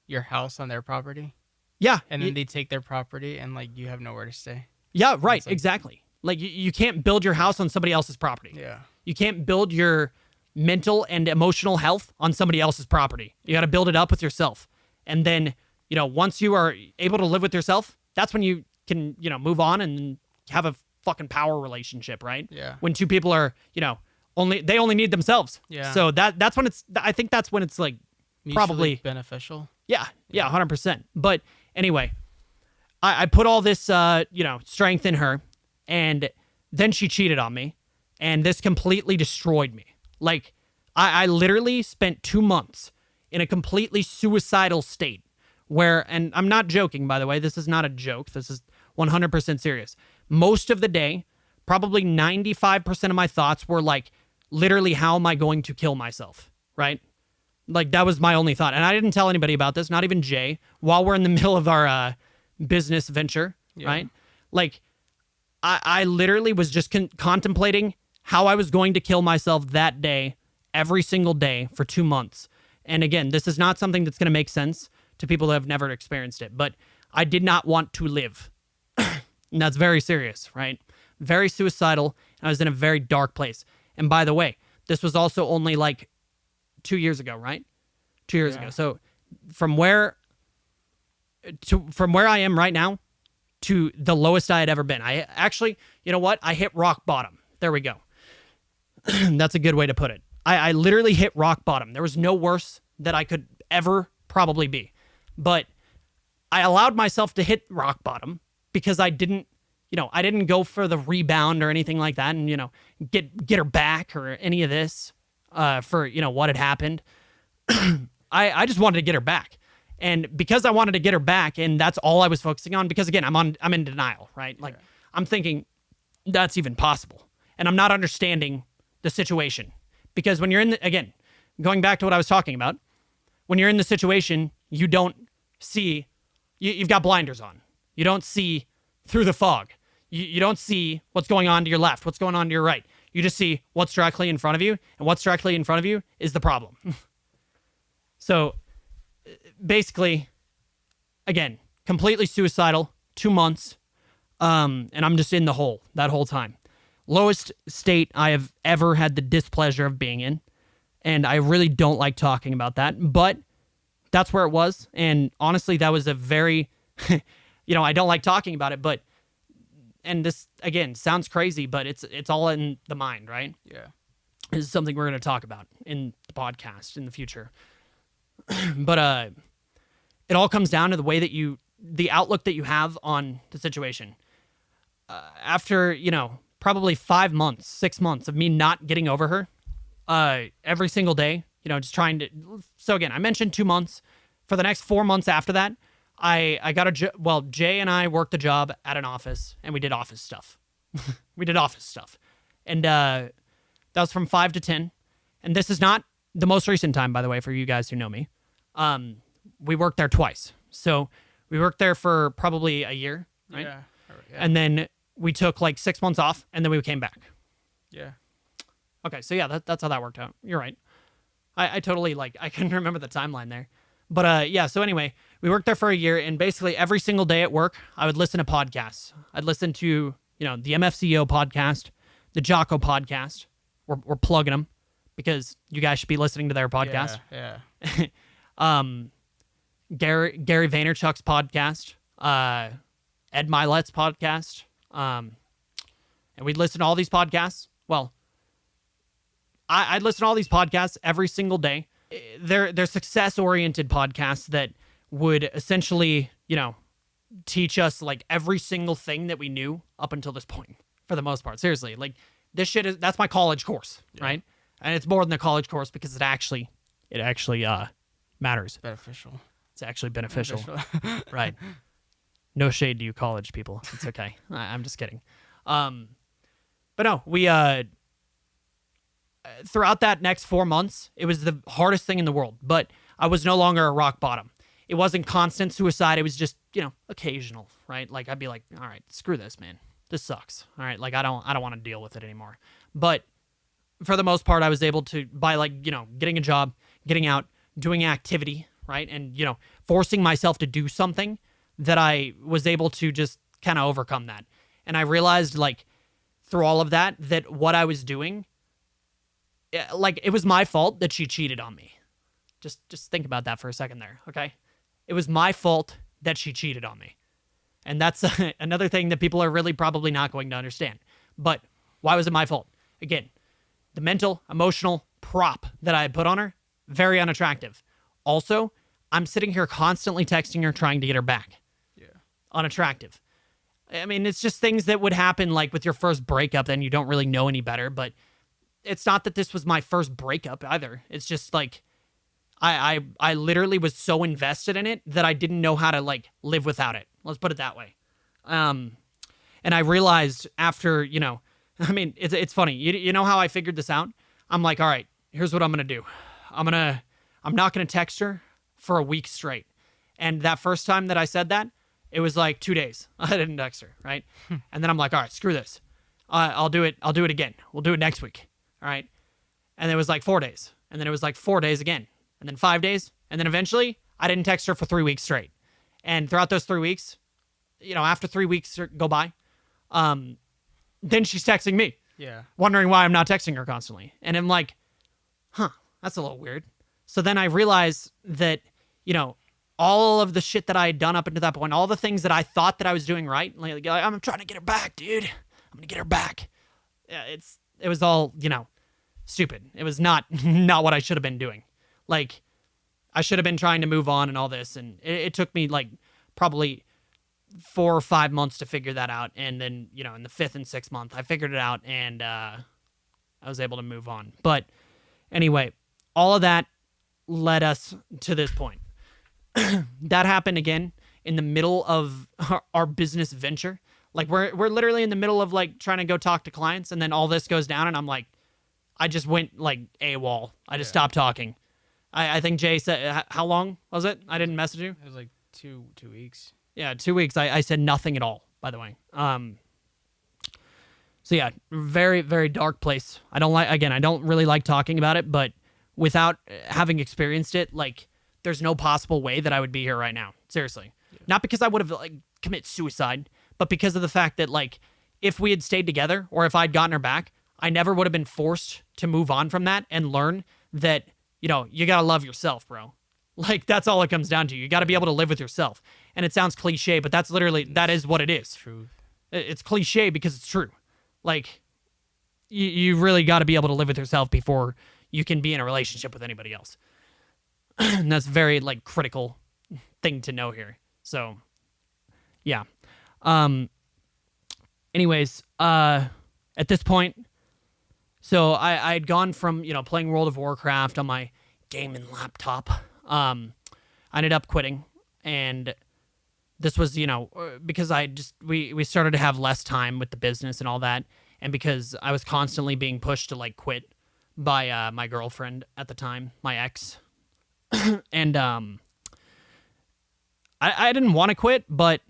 your house on their property. Yeah. And then they take their property and like you have nowhere to stay. Yeah, right. Like, exactly. Like you can't build your house on somebody else's property. Yeah. You can't build your mental and emotional health on somebody else's property. You got to build it up with yourself. And then, once you are able to live with yourself, that's when you can, move on and have a fucking power relationship, right? Yeah. When two people are, they only need themselves. Yeah. So that's when I think that's when it's like Mutually probably beneficial. Yeah, 100%. But anyway, I put all this, strength in her, and then she cheated on me, and this completely destroyed me. Like, I literally spent 2 months in a completely suicidal state where, and I'm not joking, by the way, this is not a joke. This is 100% serious. Most of the day, probably 95% of my thoughts were like, literally, how am I going to kill myself, right? Like, that was my only thought. And I didn't tell anybody about this, not even Jay, while we're in the middle of our business venture, right? Like, I literally was just contemplating how I was going to kill myself that day, every single day for 2 months. And again, this is not something that's going to make sense to people who have never experienced it, but I did not want to live. And that's very serious, right? Very suicidal. I was in a very dark place. And by the way, this was also only like 2 years ago, right? 2 years ago. So from where I am right now to the lowest I had ever been. I actually, you know what? I hit rock bottom. There we go. That's a good way to put it. I literally hit rock bottom. There was no worse that I could ever probably be. But I allowed myself to hit rock bottom because I didn't go for the rebound or anything like that and, get her back or any of this for, what had happened. I just wanted to get her back. And because I wanted to get her back, and that's all I was focusing on, because again, I'm in denial, right? Like, I'm thinking that's even possible. And I'm not understanding the situation. Because when you're again, going back to what I was talking about, when you're in the situation, you don't see, you've got blinders on. You don't see through the fog. You don't see what's going on to your left, what's going on to your right. You just see what's directly in front of you, and what's directly in front of you is the problem. So basically, again, completely suicidal, 2 months, and I'm just in the hole that whole time. Lowest state I have ever had the displeasure of being in, and I really don't like talking about that, but that's where it was, and honestly, that was a very, I don't like talking about it, but, and this, again, sounds crazy, but it's all in the mind, right? Yeah. This is something we're going to talk about in the podcast in the future. But it all comes down to the way that the outlook that you have on the situation. After, probably 5 months, 6 months of me not getting over her, every single day, just trying to. So again, I mentioned 2 months. For the next 4 months after that, I got Jay and I worked a job at an office, and we did office stuff. And that was from 5 to 10. And this is not the most recent time, by the way, for you guys who know me. We worked there twice. So we worked there for probably a year, right? Yeah. And then we took like 6 months off, and then we came back. Yeah. Okay, so yeah, that's how that worked out. You're right. I totally, I couldn't remember the timeline there. But yeah, so anyway, we worked there for a year, and basically every single day at work, I would listen to podcasts. I'd listen to, the MFCEO podcast, the Jocko podcast. We're plugging them because you guys should be listening to their podcast. Yeah. Gary Vaynerchuk's podcast, Ed Milet's podcast, and we'd listen to all these podcasts. Well, I'd listen to all these podcasts every single day. They're success-oriented podcasts that would essentially, teach us every single thing that we knew up until this point, for the most part. Seriously, this shit that's my college course, right? And it's more than a college course because it actually matters. Beneficial. It's actually beneficial. Right. No shade to you college people. It's okay. I'm just kidding. But no, we throughout that next 4 months, it was the hardest thing in the world, but I was no longer a rock bottom. It wasn't constant suicide. It was just, occasional, right? I'd be like, all right, screw this, man. This sucks. All right. I don't want to deal with it anymore. But for the most part, I was able to, by getting a job, getting out, doing activity, right? And, forcing myself to do something, that I was able to just kind of overcome that. And I realized through all of that what I was doing like, it was my fault that she cheated on me. Just think about that for a second there, okay? It was my fault that she cheated on me. And that's another thing that people are really probably not going to understand. But why was it my fault? Again, the mental, emotional prop that I put on her, very unattractive. Also, I'm sitting here constantly texting her, trying to get her back. Yeah. Unattractive. I mean, it's just things that would happen like with your first breakup, then you don't really know any better. But it's not that this was my first breakup either. It's just like I literally was so invested in it that I didn't know how to like live without it. Let's put it that way. And I realized after, I mean, it's funny. You know how I figured this out? I'm like, all right, here's what I'm going to do. I'm not going to text her for a week straight. And that first time that I said that, it was like 2 days. I didn't text her, right? And then I'm like, all right, screw this. I'll do it again. We'll do it next week. All right. And it was like 4 days. And then it was like 4 days again. And then 5 days. And then eventually I didn't text her for 3 weeks straight. And throughout those 3 weeks, after 3 weeks go by, then she's texting me. Yeah. Wondering why I'm not texting her constantly. And I'm like, that's a little weird. So then I realized that, all of the shit that I had done up until that point, all the things that I thought that I was doing right, like I'm trying to get her back, dude. I'm going to get her back. Yeah, it was all, stupid. It was not what I should have been doing. Like, I should have been trying to move on and all this. And it took me like probably 4 or 5 months to figure that out. And then, in the 5th and 6th month, I figured it out and I was able to move on. But anyway, all of that led us to this point. That happened again in the middle of our business venture. Like we're literally in the middle of like trying to go talk to clients, and then all this goes down, and I'm like, I just went like AWOL. I just stopped talking. I think Jay said, how long was it? I didn't message you. It was like two weeks. Yeah, 2 weeks. I said nothing at all, by the way. So yeah, very, very dark place. I don't really like talking about it, but without having experienced it, like, there's no possible way that I would be here right now. Seriously. Yeah. Not because I would have like commit suicide, but because of the fact that like if we had stayed together or if I'd gotten her back, I never would have been forced to move on from that and learn that, you got to love yourself, bro. Like that's all it comes down to. You got to be able to live with yourself. And it sounds cliche, but that is what it is. Truth. It's cliche because it's true. Like you really got to be able to live with yourself before you can be in a relationship with anybody else. And that's very like critical thing to know here. So yeah. Anyways, at this point, so I had gone from, playing World of Warcraft on my gaming laptop. I ended up quitting, and this was, because we started to have less time with the business and all that. And because I was constantly being pushed to like quit by, my girlfriend at the time, my ex. And I didn't want to quit, but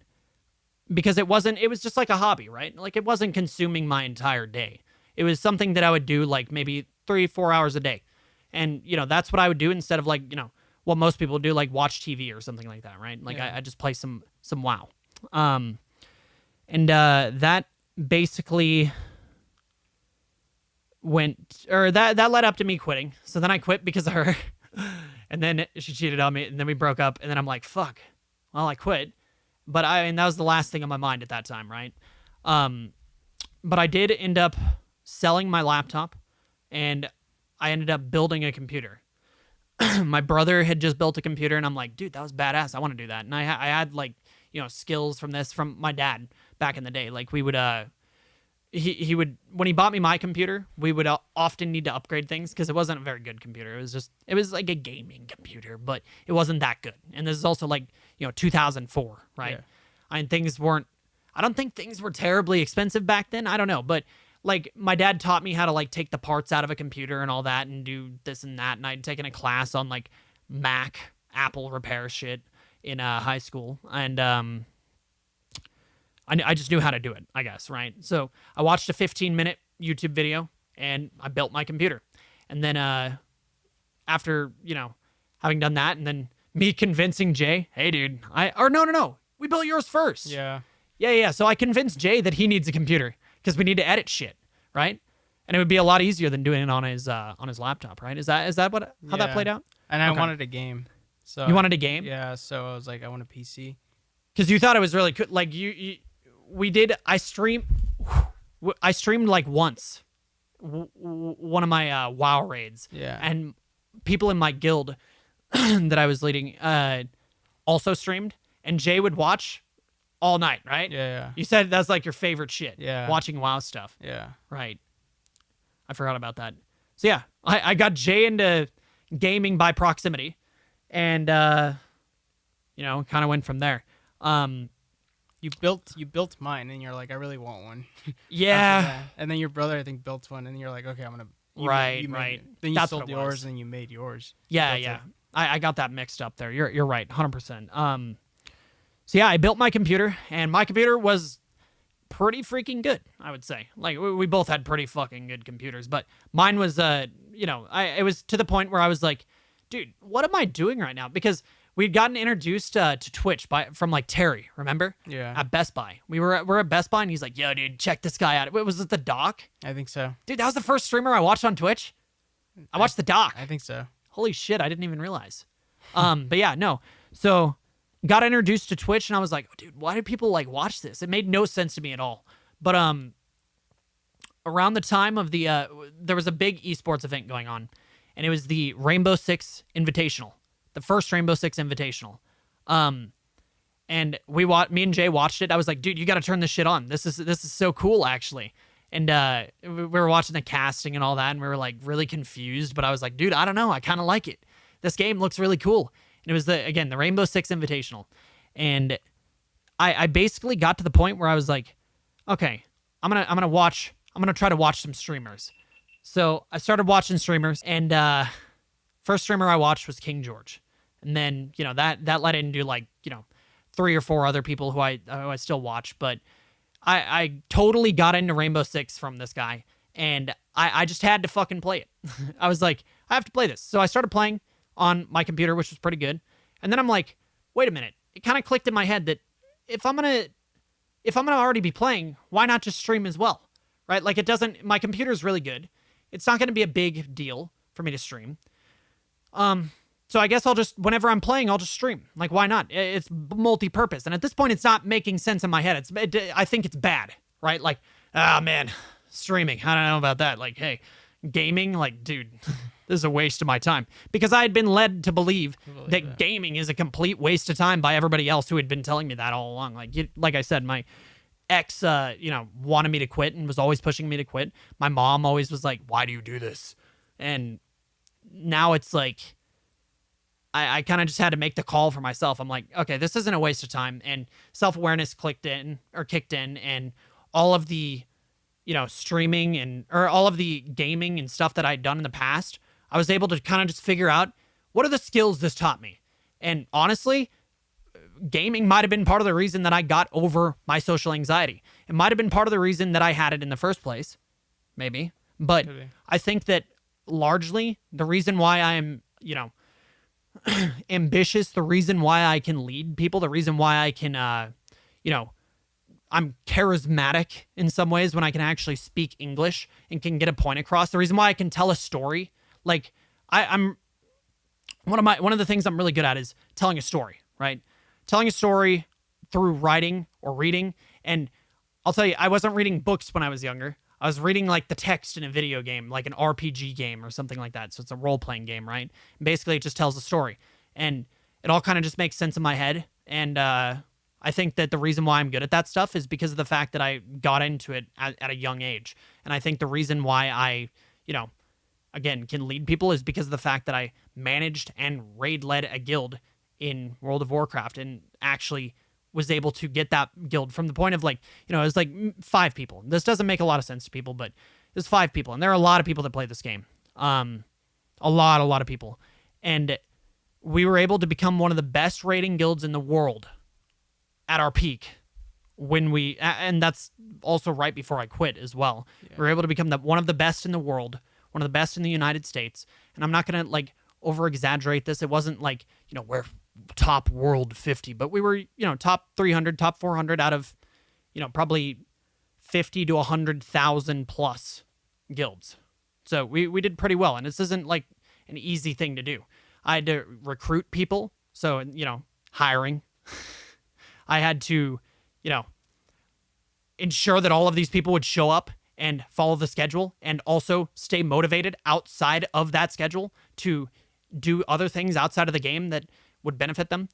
because it was just like a hobby, right? Like it wasn't consuming my entire day. It was something that I would do like maybe 3-4 hours a day. And, that's what I would do instead of like, what most people do, like watch TV or something like that, right? Like I just play some WoW. And that basically that led up to me quitting. So then I quit because of her. And then she cheated on me, and then we broke up, and then I'm like, fuck. Well, I quit. But that was the last thing on my mind at that time, right? But I did end up selling my laptop, and I ended up building a computer. My brother had just built a computer, and I'm like, dude, that was badass. I want to do that. And I had like, skills from my dad back in the day. Like we would, he would, when he bought me my computer, we would often need to upgrade things because it wasn't a very good computer. It was like a gaming computer, but it wasn't that good. And this is also like, 2004, right? Yeah. I don't think things were terribly expensive back then. I don't know. But like my dad taught me how to like take the parts out of a computer and all that and do this and that. And I'd taken a class on like Mac, Apple repair shit in high school. And, I just knew how to do it, I guess, right? So I watched a 15-minute YouTube video, and I built my computer. And then after, having done that, and then me convincing Jay, hey, dude, no, we built yours first. Yeah. Yeah. So I convinced Jay that he needs a computer because we need to edit shit, right? and it would be a lot easier than doing it on his laptop, right? Is that what how that Yeah. played out? And I Okay. wanted a game. So You wanted a game? Yeah, so I was like, I want a PC. Because you thought it was really cool. Like we did. I streamed like once, one of my WoW raids. Yeah. And people in my guild that I was leading also streamed, and Jay would watch all night. Right? Yeah. You said that's like your favorite shit. Yeah. Watching WoW stuff. Yeah. Right. I forgot about that. So yeah, I got Jay into gaming by proximity, and kind of went from there. You built mine, and you're like, I really want one. Yeah. After that. And then your brother, I think, built one, and you're like, okay, I'm gonna. Right. Then you That's sold what it yours, was. and you made yours. Yeah, Built yeah. it. I got that mixed up there. You're right, 100%. So yeah, I built my computer, and my computer was pretty freaking good, I would say. Like we both had pretty fucking good computers, but mine was it was to the point where I was like, dude, what am I doing right now? Because we'd gotten introduced to Twitch from like Terry, remember? Yeah. At Best Buy. We're at Best Buy, and he's like, yo, dude, check this guy out. Wait, was it the Doc? I think so. Dude, that was the first streamer I watched on Twitch. I watched the Doc. I think so. Holy shit, I didn't even realize. But yeah, no. So got introduced to Twitch, and I was like, oh, dude, why do people like watch this? It made no sense to me at all. But around the time of the there was a big esports event going on, and it was the Rainbow Six Invitational, the first Rainbow Six Invitational. And me and Jay watched it. I was like, dude, you got to turn this shit on. This is so cool, actually. And we were watching the casting and all that, and we were like really confused. But I was like, dude, I don't know. I kind of like it. This game looks really cool. And it was the Rainbow Six Invitational. And I basically got to the point where I was like, okay, I'm gonna try to watch some streamers. So I started watching streamers, and first streamer I watched was King George. And then, that led into like, 3 or 4 other people who I still watch. But I totally got into Rainbow Six from this guy, and I just had to fucking play it. I was like, I have to play this. So I started playing on my computer, which was pretty good. And then I'm like, wait a minute. It kind of clicked in my head that if I'm gonna already be playing, why not just stream as well? Right? Like my computer's really good. It's not gonna be a big deal for me to stream. So I guess whenever I'm playing, I'll just stream. Like, why not? It's multi-purpose. And at this point, it's not making sense in my head. I think it's bad, right? Like, man, streaming. I don't know about that. Like, hey, gaming, like, dude, this is a waste of my time. Because I had been led to believe that gaming is a complete waste of time by everybody else who had been telling me that all along. Like I said, my ex, wanted me to quit and was always pushing me to quit. My mom always was like, why do you do this? And now it's like, I kind of just had to make the call for myself. I'm like, okay, this isn't a waste of time. And self-awareness kicked in, and all of the, streaming or all of the gaming and stuff that I'd done in the past, I was able to kind of just figure out what are the skills this taught me. And honestly, gaming might have been part of the reason that I got over my social anxiety. It might have been part of the reason that I had it in the first place. Maybe. But I think that largely the reason why I'm, ambitious, the reason why I can lead people, the reason why I can, I'm charismatic in some ways when I can actually speak English and can get a point across. The reason why I can tell a story, like I'm one of the things I'm really good at is telling a story, right? Telling a story through writing or reading. And I'll tell you, I wasn't reading books when I was younger. I was reading like the text in a video game, like an RPG game or something like that. So it's a role-playing game, right? And basically, it just tells a story. And it all kind of just makes sense in my head. And I think that the reason why I'm good at that stuff is because of the fact that I got into it at a young age. And I think the reason why I, again, can lead people is because of the fact that I managed and raid-led a guild in World of Warcraft and actually was able to get that guild from the point of like, it was like 5 people. This doesn't make a lot of sense to people, but there's 5 people. And there are a lot of people that play this game. A lot of people. And we were able to become one of the best raiding guilds in the world at our peak and that's also right before I quit as well. Yeah. We were able to become one of the best in the world, one of the best in the United States. And I'm not going to like over exaggerate this. It wasn't like, we're top world 50, but we were, top 300, top 400 out of, probably 50 to 100,000 plus guilds. So we did pretty well. And this isn't like an easy thing to do. I had to recruit people. So, hiring. I had to, ensure that all of these people would show up and follow the schedule and also stay motivated outside of that schedule to do other things outside of the game that would benefit them,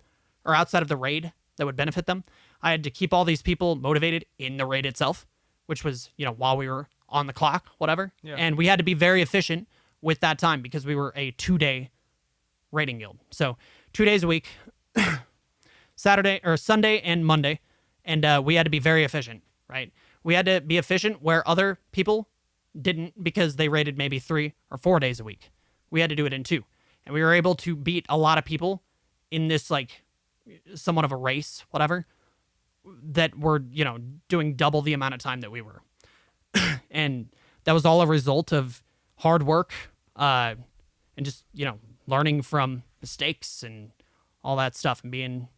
or outside of the raid that would benefit them. I had to keep all these people motivated in the raid itself, which was, while we were on the clock, whatever. Yeah. And we had to be very efficient with that time because we were a 2-day raiding guild. So 2 days a week, Saturday or Sunday and Monday. And we had to be very efficient, right? We had to be efficient where other people didn't, because they raided maybe 3 or 4 days a week. We had to do it in 2. And we were able to beat a lot of people in this, like, somewhat of a race, whatever, that were, doing double the amount of time that we were. And that was all a result of hard work and just, learning from mistakes and all that stuff and being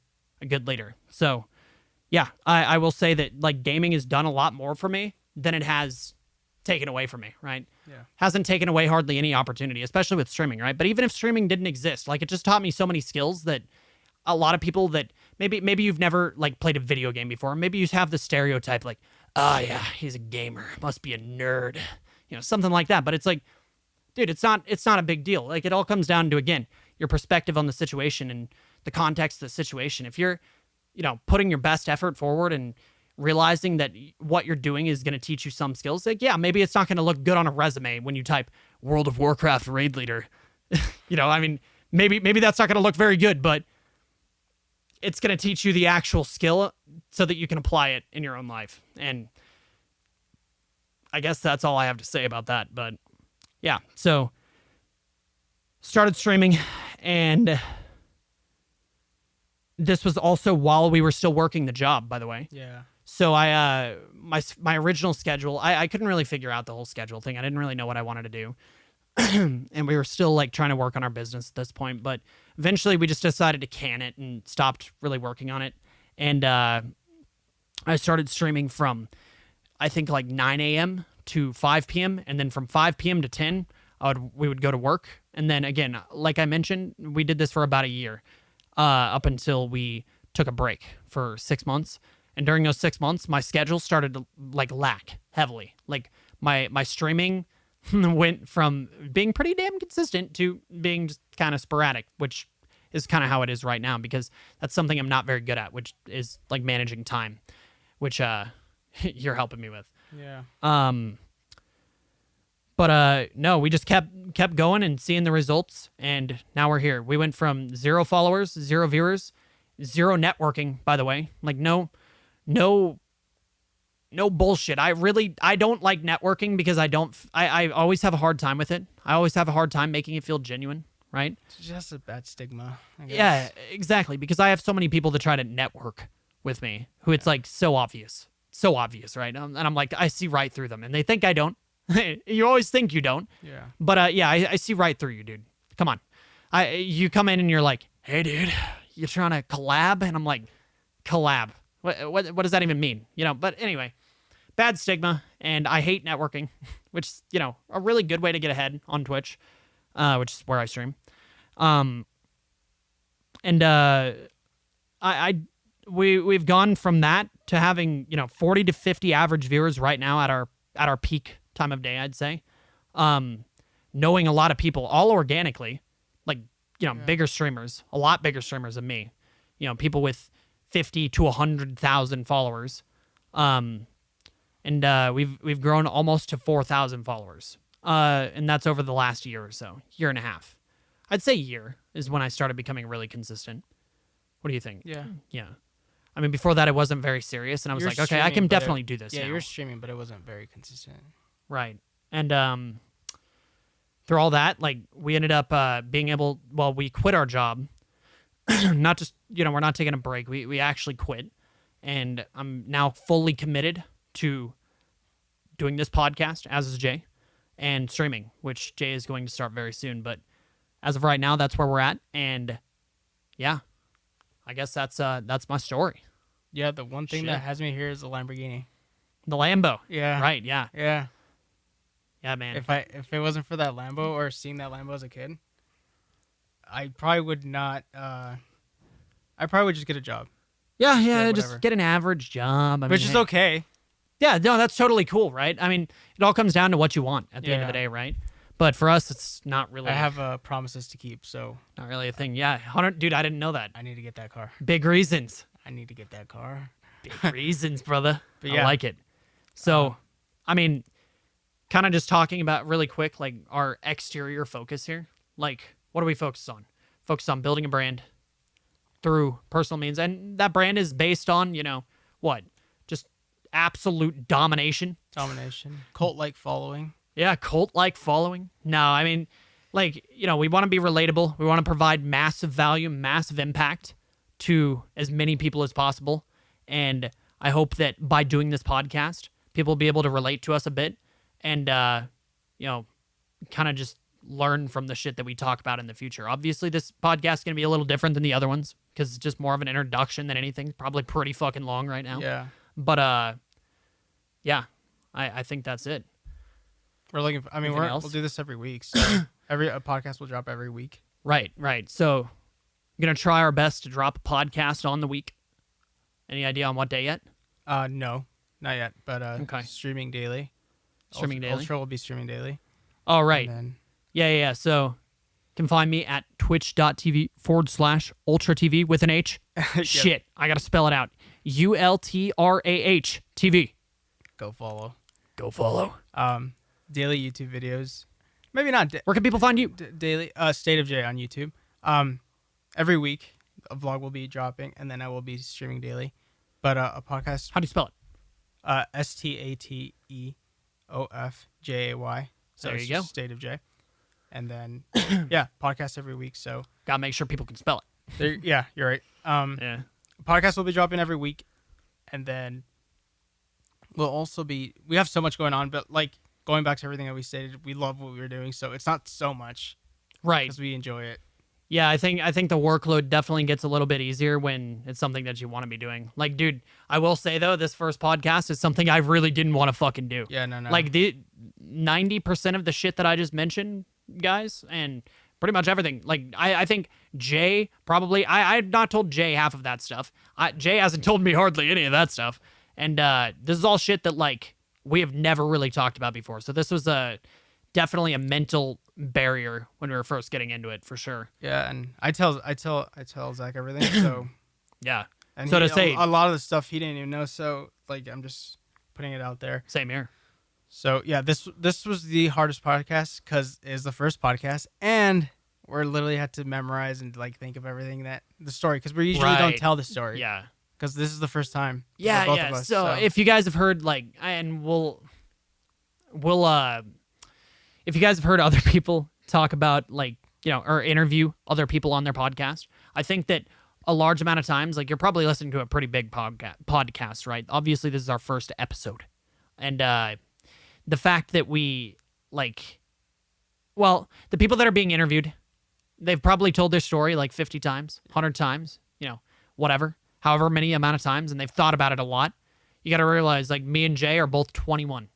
a good leader. So, yeah, I will say that, like, gaming has done a lot more for me than it has taken away from me, right? Yeah. Hasn't taken away hardly any opportunity, especially with streaming, right? But even if streaming didn't exist, like, it just taught me so many skills that a lot of people that maybe you've never, like, played a video game before. Maybe you have the stereotype, like, oh, yeah, he's a gamer, must be a nerd, something like that. But it's like, dude, it's not a big deal. Like, it all comes down to, again, your perspective on the situation and the context of the situation. If you're, putting your best effort forward and realizing that what you're doing is going to teach you some skills, like, yeah, maybe it's not going to look good on a resume when you type World of Warcraft raid leader. Maybe that's not going to look very good, but it's going to teach you the actual skill so that you can apply it in your own life. And I guess that's all I have to say about that. But yeah, so started streaming, and this was also while we were still working the job, by the way. Yeah. So my original schedule, I couldn't really figure out the whole schedule thing. I didn't really know what I wanted to do. And we were still, like, trying to work on our business at this point, but eventually we just decided to can it and stopped really working on it. And I started streaming from, I think, like 9 a.m. to 5 p.m. And then from 5 p.m. to 10, we would go to work. And then again, like I mentioned, we did this for about a year, up until we took a break for 6 months. And during those 6 months, my schedule started to, like, lack heavily. Like, my streaming went from being pretty damn consistent to being just kind of sporadic, which is kind of how it is right now, because that's something I'm not very good at, which is, like, managing time, which you're helping me with. Yeah. But no, we just kept going and seeing the results, and now we're here. We went from 0 followers, 0 viewers, 0 networking, by the way. Like, no bullshit. I don't like networking because I always have a hard time with it. I always have a hard time making it feel genuine, right? It's just a bad stigma, I guess. Yeah, exactly. Because I have so many people that try to network with me who it's like so obvious, right? And I'm like, I see right through them, and they think I don't. You always think you don't. Yeah. But yeah, I see right through you, dude. Come on. You come in and you're like, hey, dude, you trying to collab? And I'm like, collab? What does that even mean? But anyway, bad stigma, and I hate networking, which is, a really good way to get ahead on Twitch, which is where I stream. We've gone from that to having, 40 to 50 average viewers right now at our peak time of day, I'd say. Knowing a lot of people all organically, like, bigger streamers, a lot bigger streamers than me, people with 50 to 100,000 followers. And we've grown almost to 4,000 followers. And that's over the last year or so, year and a half. I'd say year is when I started becoming really consistent. What do you think? Yeah. Yeah. I mean, before that, I wasn't very serious, and I was like, okay, I can definitely do this now. You're streaming, but it wasn't very consistent. Right. And through all that, like, we ended up being able, well, we quit our job. Not just, we're not taking a break. We actually quit. And I'm now fully committed to doing this podcast, as is Jay, and streaming, which Jay is going to start very soon. But as of right now, that's where we're at. And yeah, I guess that's my story. Yeah, the one thing that has me here is the Lamborghini. The Lambo. Yeah. Right, yeah. Yeah. Yeah, man. If it wasn't for that Lambo or seeing that Lambo as a kid, I probably would not. I probably would just get a job, Yeah, whatever. just get an average job. which is okay. Yeah, no, that's totally cool, right? I mean, it all comes down to what you want at the end of the day, right? But for us, it's not really. I have promises to keep, so not really a thing. Yeah, dude, I didn't know that. I need to get that car. Big reasons. I need to get that car. Big reasons, brother. But I like it. So, I mean, kind of just talking about really quick, like our exterior focus here. Like, what are we focused on? Focused on building a brand through personal means, and that brand is based on, what? Just absolute domination. Cult-like following. Yeah, cult-like following. No, I mean, like, we want to be relatable. We want to provide massive value, massive impact to as many people as possible. And I hope that by doing this podcast, people will be able to relate to us a bit and, kind of just learn from the shit that we talk about in the future. Obviously, this podcast is going to be a little different than the other ones because it's just more of an introduction than anything. Probably pretty fucking long right now. Yeah. But, yeah, I think that's it. We're looking for, we'll do this every week. So a podcast will drop every week. Right. So I'm going to try our best to drop a podcast on the week. Any idea on what day yet? No, not yet. But okay. Streaming daily. Daily? Ultra will be streaming daily. Oh, right. Then... Yeah. So you can find me at twitch.tv/Ultra TV with an H. Yep. Shit. I got to spell it out. ULTRAH TV. Go follow. Daily YouTube videos. Maybe not. Where can people find you? Daily. State of J on YouTube. Every week a vlog will be dropping, and then I will be streaming daily. But a podcast. How do you spell it? StateofJay. So there it's you go. just State of J. And then podcast every week. So Gotta make sure people can spell it. yeah, you're right. Yeah. Podcast will be dropping every week, and then we'll also be. We have so much going on, but like. Going back to everything that we stated, we love what we were doing, so it's not so much, right? Because we enjoy it. Yeah, I think the workload definitely gets a little bit easier when it's something that you want to be doing. Like, dude, I will say though, this first podcast is something I really didn't want to fucking do. Yeah, no. Like the 90% of the shit that I just mentioned, guys, and pretty much everything. Like, I think Jay probably. I've not told Jay half of that stuff. Jay hasn't told me hardly any of that stuff, and this is all shit that like. We have never really talked about before. So this was definitely a mental barrier when we were first getting into it, for sure. Yeah, and I tell Zach everything. So yeah, and so to say a lot of the stuff he didn't even know. So like I'm just putting it out there. Same here. So yeah, this was the hardest podcast because it is the first podcast, and we literally had to memorize and like think of everything the story because we usually don't tell the story. Yeah. Because this is the first time. Yeah, both of us, so if you guys have heard, like, and we'll, if you guys have heard other people talk about, like, or interview other people on their podcast, I think that a large amount of times, like, you're probably listening to a pretty big podcast, right? Obviously, this is our first episode. And the fact that we, like, well, the people that are being interviewed, they've probably told their story, like, 50 times, 100 times, whatever. However many amount of times, and they've thought about it a lot. You got to realize, like, me and Jay are both 21.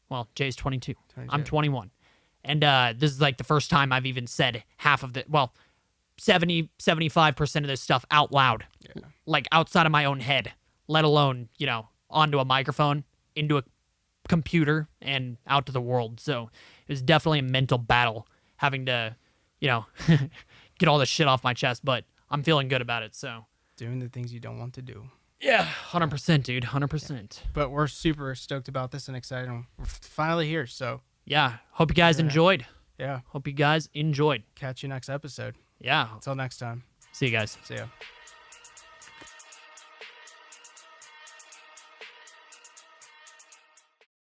Well, Jay's 22. I'm 21. And this is, like, the first time I've even said half of 75% of this stuff out loud. Yeah. Like, outside of my own head, let alone, onto a microphone, into a computer, and out to the world. So it was definitely a mental battle having to, get all this shit off my chest. But I'm feeling good about it, so... Doing the things you don't want to do. Yeah, 100%, dude, 100%. Yeah. But we're super stoked about this and excited. We're finally here, so. Yeah, hope you guys enjoyed. Yeah. Hope you guys enjoyed. Catch you next episode. Yeah. Until next time. See you guys. See ya.